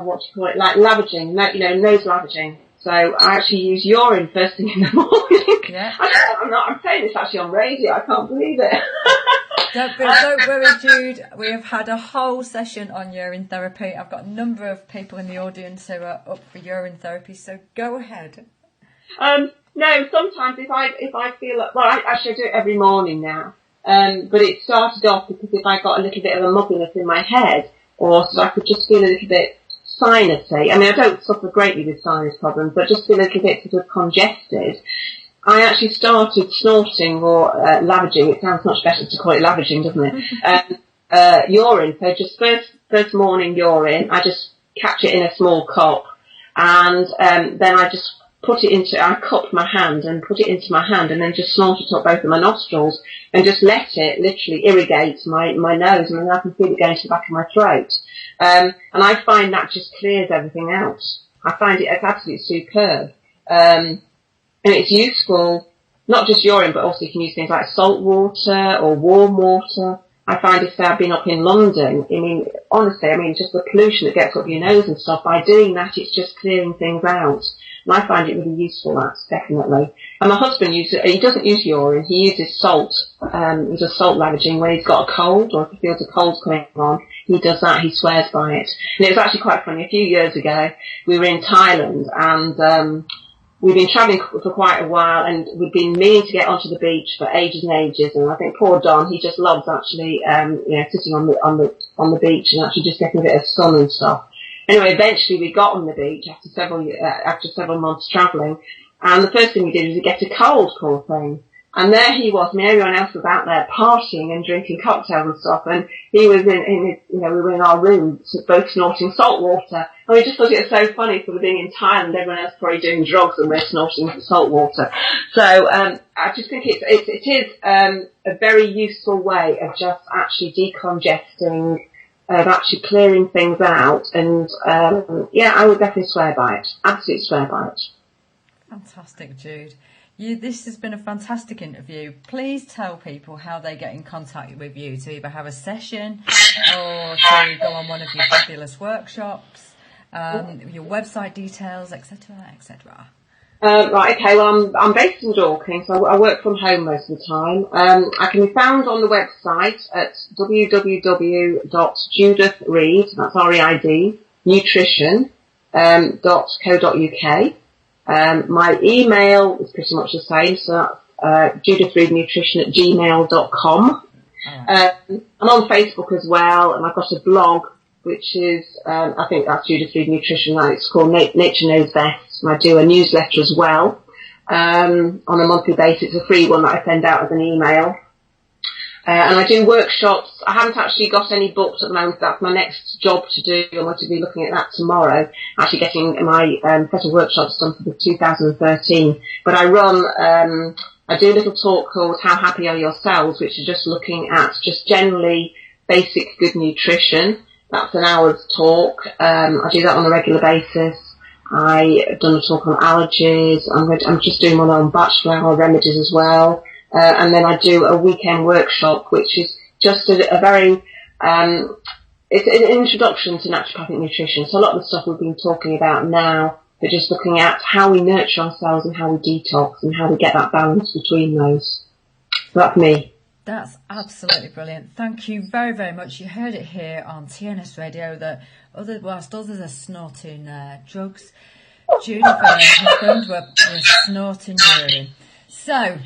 S2: what do you call it, like lavaging, nose lavaging. So I actually use urine first thing in the morning.
S1: Yeah.
S2: I'm saying this actually on radio. I can't believe it.
S1: Don't worry, Jude. We have had a whole session on urine therapy. I've got a number of people in the audience who are up for urine therapy, so go ahead.
S2: No, sometimes if I feel like, well, I do it every morning now. But it started off because if I got a little bit of a mugginess in my head, or so I could just feel a little bit sinusy. I mean, I don't suffer greatly with sinus problems, but just feel a little bit sort of congested. I actually started snorting or lavaging. It sounds much better to call it lavaging, doesn't it? Urine. So just first morning urine. I just catch it in a small cup, and then I just I cup my hand and put it into my hand, and then just snort it up both of my nostrils, and just let it literally irrigate my nose, and then I can feel it going to the back of my throat. And I find that just clears everything out. I find it's absolutely superb. And it's useful, not just urine, but also you can use things like salt water or warm water. I find if I've been up in London, honestly, just the pollution that gets up your nose and stuff, by doing that, it's just clearing things out. And I find it really useful, that's definitely. And my husband he doesn't use urine, he uses salt. He does salt lavaging when he's got a cold, or if he feels a cold coming on, he does that, he swears by it. And it was actually quite funny, a few years ago, we were in Thailand, and we've been travelling for quite a while, and we've been meaning to get onto the beach for ages and ages. And I think poor Don, he just loves actually, sitting on the beach and actually just getting a bit of sun and stuff. Anyway, eventually we got on the beach after several months travelling, and the first thing we did was to get a cold, poor thing. And there he was, everyone else was out there partying and drinking cocktails and stuff, and he was in his, we were in our room, both snorting salt water. And we just thought it was so funny, sort of being in Thailand, everyone else probably doing drugs and we're snorting salt water. So, I just think it is, a very useful way of just actually decongesting, of actually clearing things out, and, I would definitely swear by it. Absolutely swear by it.
S1: Fantastic, Jude. This has been a fantastic interview. Please tell people how they get in contact with you to either have a session or to go on one of your fabulous workshops, your website details, etc., etc.
S2: Right, okay, well, I'm based in Dorking, so I work from home most of the time. I can be found on the website at www.judithreid, that's R-E-I-D, nutrition.co.uk. My email is pretty much the same, so that's judithreidnutrition@gmail.com. I'm on Facebook as well, and I've got a blog, which is, I think that's Judith Reid Nutrition, it's called Nature Knows Best, and I do a newsletter as well, on a monthly basis. It's a free one that I send out as an email. And I do workshops. I haven't actually got any booked at the moment. That's my next job to do. I'm going to be looking at that tomorrow, actually getting my set of workshops done for the 2013. But I do a little talk called How Happy Are Your Cells, which is just looking at just generally basic good nutrition. That's an hour's talk. I do that on a regular basis. I've done a talk on allergies. I'm just doing one on batch flour remedies as well. And then I do a weekend workshop, which is just a very, it's an introduction to naturopathic nutrition. So a lot of the stuff we've been talking about now, but just looking at how we nurture ourselves and how we detox and how we get that balance between those. So that's me.
S1: That's absolutely brilliant. Thank you very, very much. You heard it here on TNS Radio that whilst others are snorting drugs, Judith and her husband were snorting urine. So,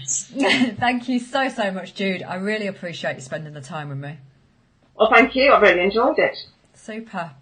S1: thank you so much, Jude. I really appreciate you spending the time with me.
S2: Well, thank you. I've really enjoyed it.
S1: Super.